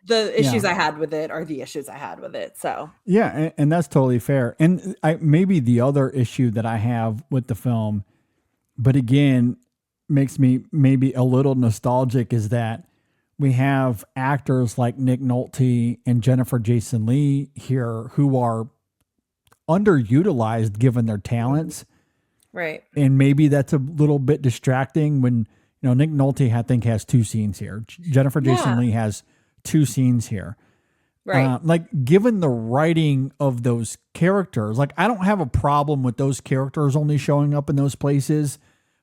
The issues Yeah. I had with it are the issues I had with it. So yeah, and that's totally fair. And maybe the other issue that I have with the film, but again, makes me maybe a little nostalgic, is that we have actors like Nick Nolte and Jennifer Jason Leigh here who are underutilized given their talents. Right. And maybe that's a little bit distracting when, Nick Nolte, I think, has 2 scenes here. Jennifer Jason Leigh has 2 scenes here. Right. Like, given the writing of those characters, like, I don't have a problem with those characters only showing up in those places,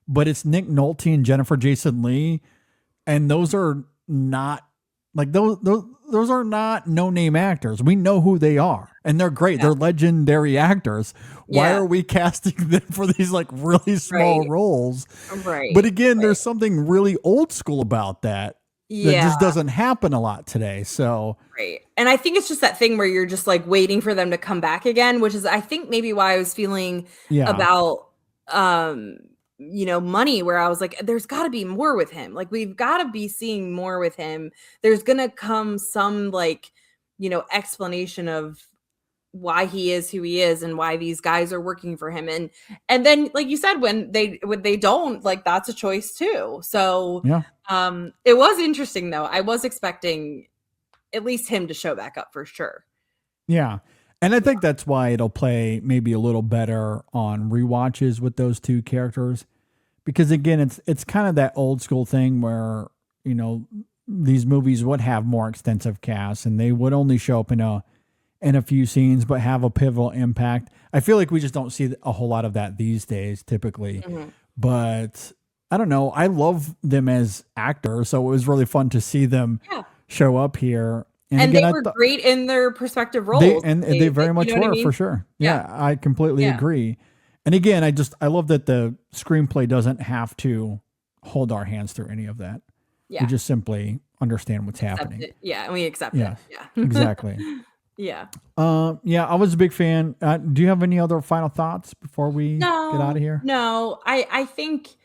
but it's Nick Nolte and Jennifer Jason Leigh, and those are not, like, those are not no-name actors. We know who they are, and they're great. They're legendary actors. Why are we casting them for these, like, really small roles? Right. But again, there's something really old school about that. That just doesn't happen a lot today. So right. And I think it's just that thing where you're just like waiting for them to come back again, which is I think maybe why I was feeling about Money, where I was like, there's got to be more with him. Like, we've got to be seeing more with him. There's gonna come some like, explanation of why he is who he is and why these guys are working for him. And then, like you said, when they don't, like, that's a choice too. So it was interesting though. I was expecting at least him to show back up for sure. Yeah. And I think that's why it'll play maybe a little better on rewatches with those 2 characters. Because again, it's kind of that old school thing where, these movies would have more extensive casts and they would only show up in a few scenes, but have a pivotal impact. I feel like we just don't see a whole lot of that these days, typically. Mm-hmm. But I don't know. I love them as actors, so it was really fun to see them show up here. And again, they were great in their respective roles. They very much were, for sure. Yeah, I completely agree. And again, I love that the screenplay doesn't have to hold our hands through any of that. Yeah. We just simply understand what's happening. Yeah, and we accept it. Yeah, exactly. Yeah. I was a big fan. Do you have any other final thoughts before we get out of here? No, I think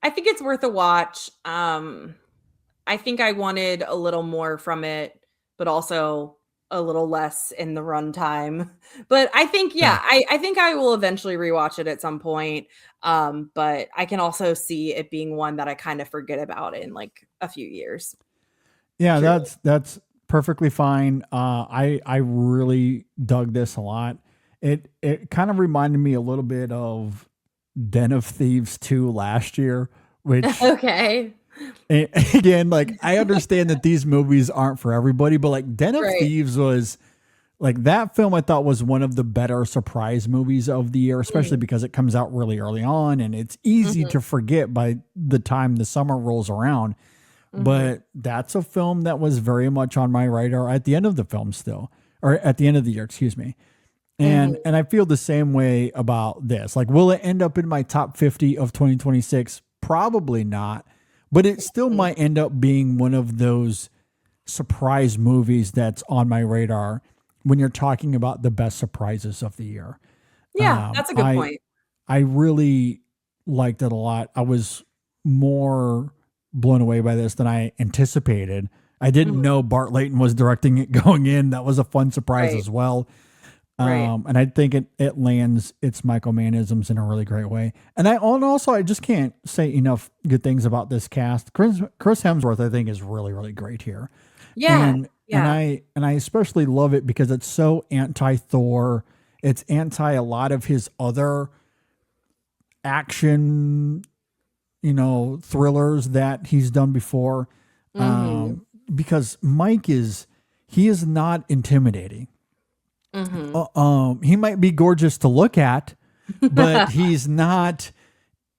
it's worth a watch. I think I wanted a little more from it, but also a little less in the runtime. But I think, I think I will eventually rewatch it at some point. But I can also see it being one that I kind of forget about in like a few years. Yeah, truly. That's perfectly fine. I really dug this a lot. It kind of reminded me a little bit of Den of Thieves 2 last year, which okay. Again, like, I understand that these movies aren't for everybody, but like Den of Thieves was like, that film I thought was one of the better surprise movies of the year, especially because it comes out really early on and it's easy to forget by the time the summer rolls around. But that's a film that was very much on my radar at the end of the film still, or at the end of the year, excuse me. And I feel the same way about this. Like, will it end up in my top 50 of 2026? Probably not. But it still might end up being one of those surprise movies that's on my radar when you're talking about the best surprises of the year. Yeah, that's a good point. I really liked it a lot. I was more blown away by this than I anticipated. I didn't know Bart Layton was directing it going in. That was a fun surprise as well. And I think it lands its Michael Mannisms in a really great way. And I just can't say enough good things about this cast. Chris Hemsworth, I think, is really, really great here. Yeah. And I especially love it because it's so anti-Thor. It's anti a lot of his other action, thrillers that he's done before. Because Mike is not intimidating. He might be gorgeous to look at, but he's not,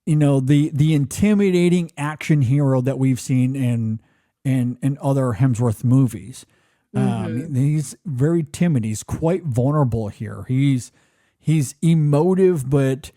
the intimidating action hero that we've seen in other Hemsworth movies. He's very timid. He's quite vulnerable here. He's emotive, but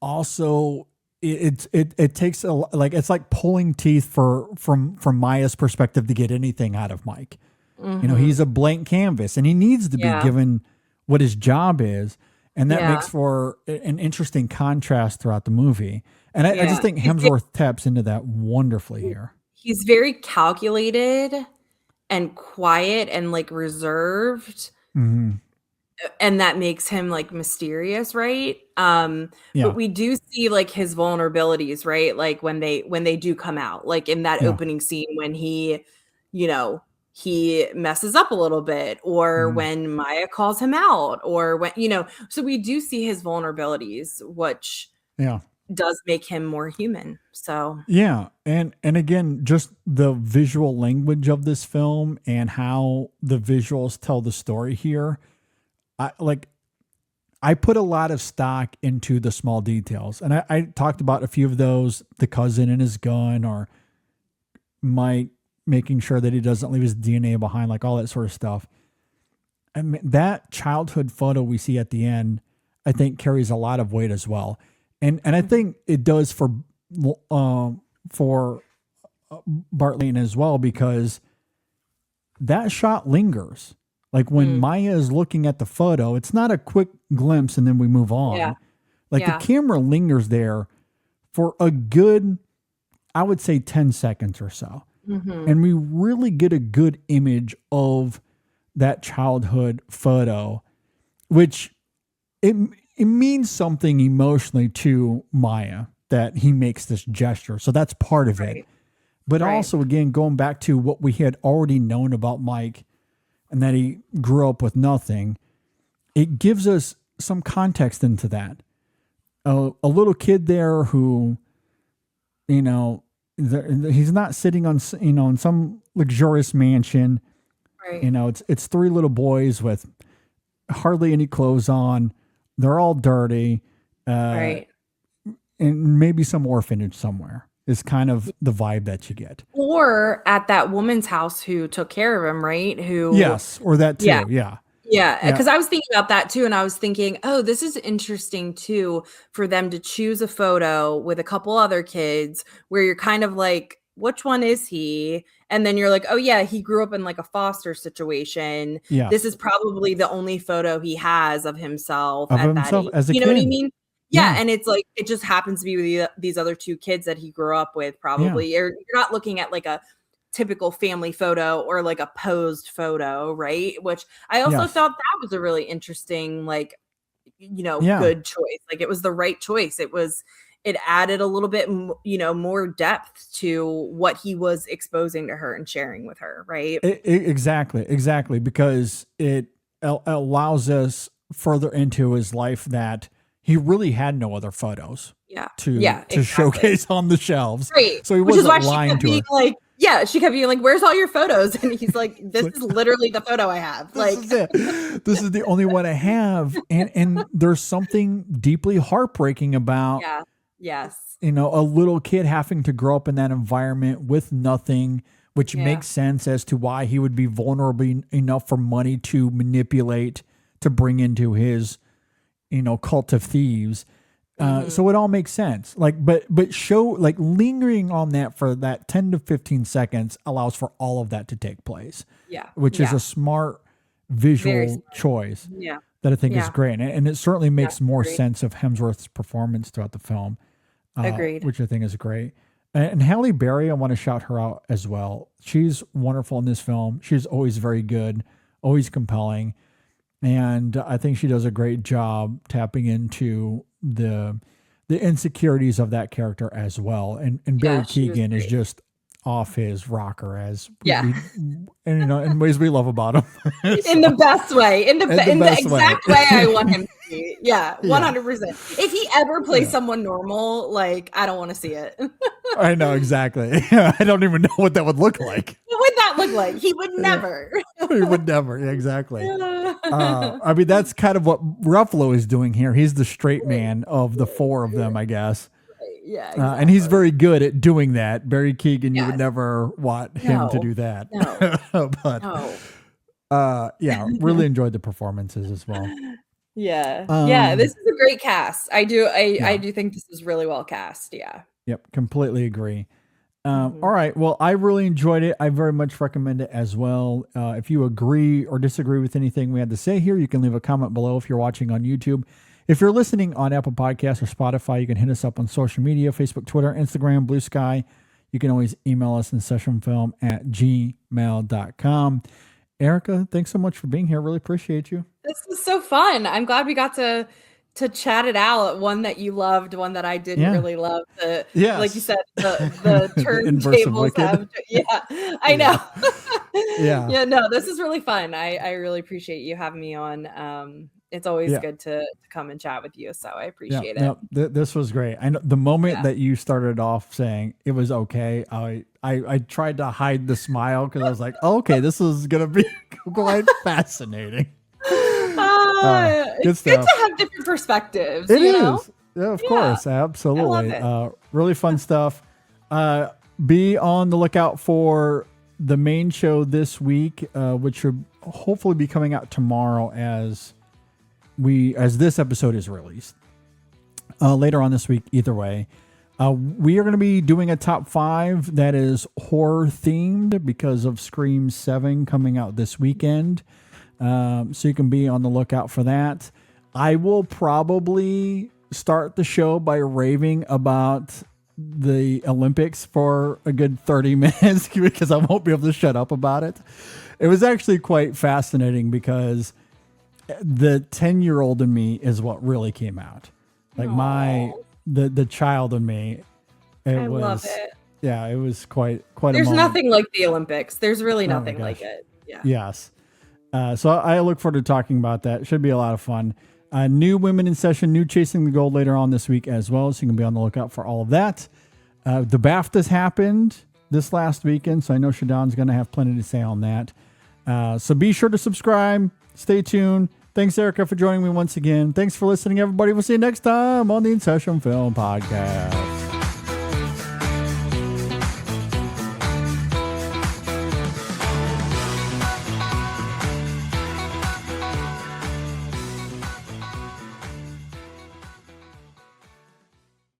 also it takes it's like pulling teeth from Maya's perspective to get anything out of Mike. He's a blank canvas and he needs to be given what his job is. And that makes for an interesting contrast throughout the movie. And I just think Hemsworth taps into that wonderfully here. He's very calculated and quiet and like reserved. And that makes him like mysterious, right? But we do see like his vulnerabilities, right? Like when they do come out, like in that opening scene when he he messes up a little bit, or when Maya calls him out, or when, so we do see his vulnerabilities, which does make him more human. So yeah, and again, just the visual language of this film and how the visuals tell the story here. I put a lot of stock into the small details, and I talked about a few of those: the cousin and his gun, or Mike making sure that he doesn't leave his DNA behind, like all that sort of stuff. I mean, that childhood photo we see at the end, I think carries a lot of weight as well. And I think it does for Bart Layton as well, because that shot lingers. Like when Maya is looking at the photo, it's not a quick glimpse and then we move on. Yeah. Like the camera lingers there for a good, I would say 10 seconds or so. And we really get a good image of that childhood photo, which it means something emotionally to Maya that he makes this gesture. So that's part of it. But also, again, going back to what we had already known about Mike and that he grew up with nothing, it gives us some context into that. A little kid there who, he's not sitting on, in some luxurious mansion. Right. It's three little boys with hardly any clothes on. They're all dirty. And maybe some orphanage somewhere is kind of the vibe that you get. Or at that woman's house who took care of him, right? Yes, or that too. Yeah. Yeah, because I was thinking about that too, and I was thinking, oh, this is interesting too, for them to choose a photo with a couple other kids where you're kind of like, which one is he? And then you're like, oh yeah, he grew up in like a foster situation. Yeah. This is probably the only photo he has of himself at that age. As a kid. You know what I mean? Yeah, and it's like, it just happens to be with these other two kids that he grew up with, probably. You're not looking at like a typical family photo or like a posed photo, right? Which I also thought that was a really interesting, like, good choice. Like, it was the right choice. It added a little bit, more depth to what he was exposing to her and sharing with her, right? Exactly, because it allows us further into his life that he really had no other photos to showcase on the shelves. Right. So he wasn't lying to her. Like, she kept being like, where's all your photos? And he's like, this is literally the photo I have. Like, this is the only one I have. And there's something deeply heartbreaking about, a little kid having to grow up in that environment with nothing, which makes sense as to why he would be vulnerable enough for money to manipulate, to bring into his, cult of thieves. So it all makes sense. Like, but lingering on that for that 10 to 15 seconds allows for all of that to take place. Yeah. Which is a smart visual choice. Yeah. That I think is great. And it certainly makes more sense of Hemsworth's performance throughout the film. Agreed. Which I think is great. And Halle Berry, I want to shout her out as well. She's wonderful in this film. She's always very good, always compelling. And I think she does a great job tapping into the insecurities of that character as well. And Barry Keoghan is just off his rocker, as in ways we love about him. In the best way, in the exact way I want him to be. Yeah, 100%. If he ever plays someone normal, like, I don't want to see it. I know, exactly. I don't even know what that would look like. What would that look like? He would never. He would never. Yeah, exactly. I mean, that's kind of what Ruffalo is doing here. He's the straight man of the four of them, I guess. Yeah, exactly. And he's very good at doing that. Barry Keoghan, you would never want him to do that. No. But really enjoyed the performances as well. Yeah. This is a great cast. I do think this is really well cast. Yeah. Yep, completely agree. All right. Well, I really enjoyed it. I very much recommend it as well. If you agree or disagree with anything we had to say here, you can leave a comment below if you're watching on YouTube. If you're listening on Apple Podcasts or Spotify, you can hit us up on social media, Facebook, Twitter, Instagram, Blue Sky. You can always email us in sessionfilm@gmail.com. Erica, thanks so much for being here. Really appreciate you. This was so fun. I'm glad we got to to chat it out. One that you loved, one that I didn't really love. Like you said, the inverse of turntables Wicked. have. Yeah, I know. Yeah. Yeah. No, this is really fun. I really appreciate you having me on. It's always good to come and chat with you. So I appreciate it. No, this was great. I know the moment that you started off saying it was okay, I tried to hide the smile because I was like, oh, okay, this is gonna be quite fascinating. It's good to have different perspectives. It you is. know? Yeah, of course, absolutely. I love Really fun stuff. Be on the lookout for the main show this week, which should hopefully be coming out tomorrow as this episode is released. Later on this week, either way. We are going to be doing a top 5 that is horror themed because of Scream 7 coming out this weekend. So you can be on the lookout for that. I will probably start the show by raving about the Olympics for a good 30 minutes because I won't be able to shut up about it. It was actually quite fascinating because the 10-year-old in me is what really came out. Like the child in me. I love it. Yeah, it was quite There's a moment. nothing like the Olympics. There's really nothing like it. Yeah. Yes. So I look forward to talking about that. It should be a lot of fun. New Women in Session, new Chasing the Gold later on this week as well. So you can be on the lookout for all of that. The BAFTAs happened this last weekend. So I know Shadon's going to have plenty to say on that. So be sure to subscribe. Stay tuned. Thanks, Erica, for joining me once again. Thanks for listening, everybody. We'll see you next time on the In Session Film Podcast.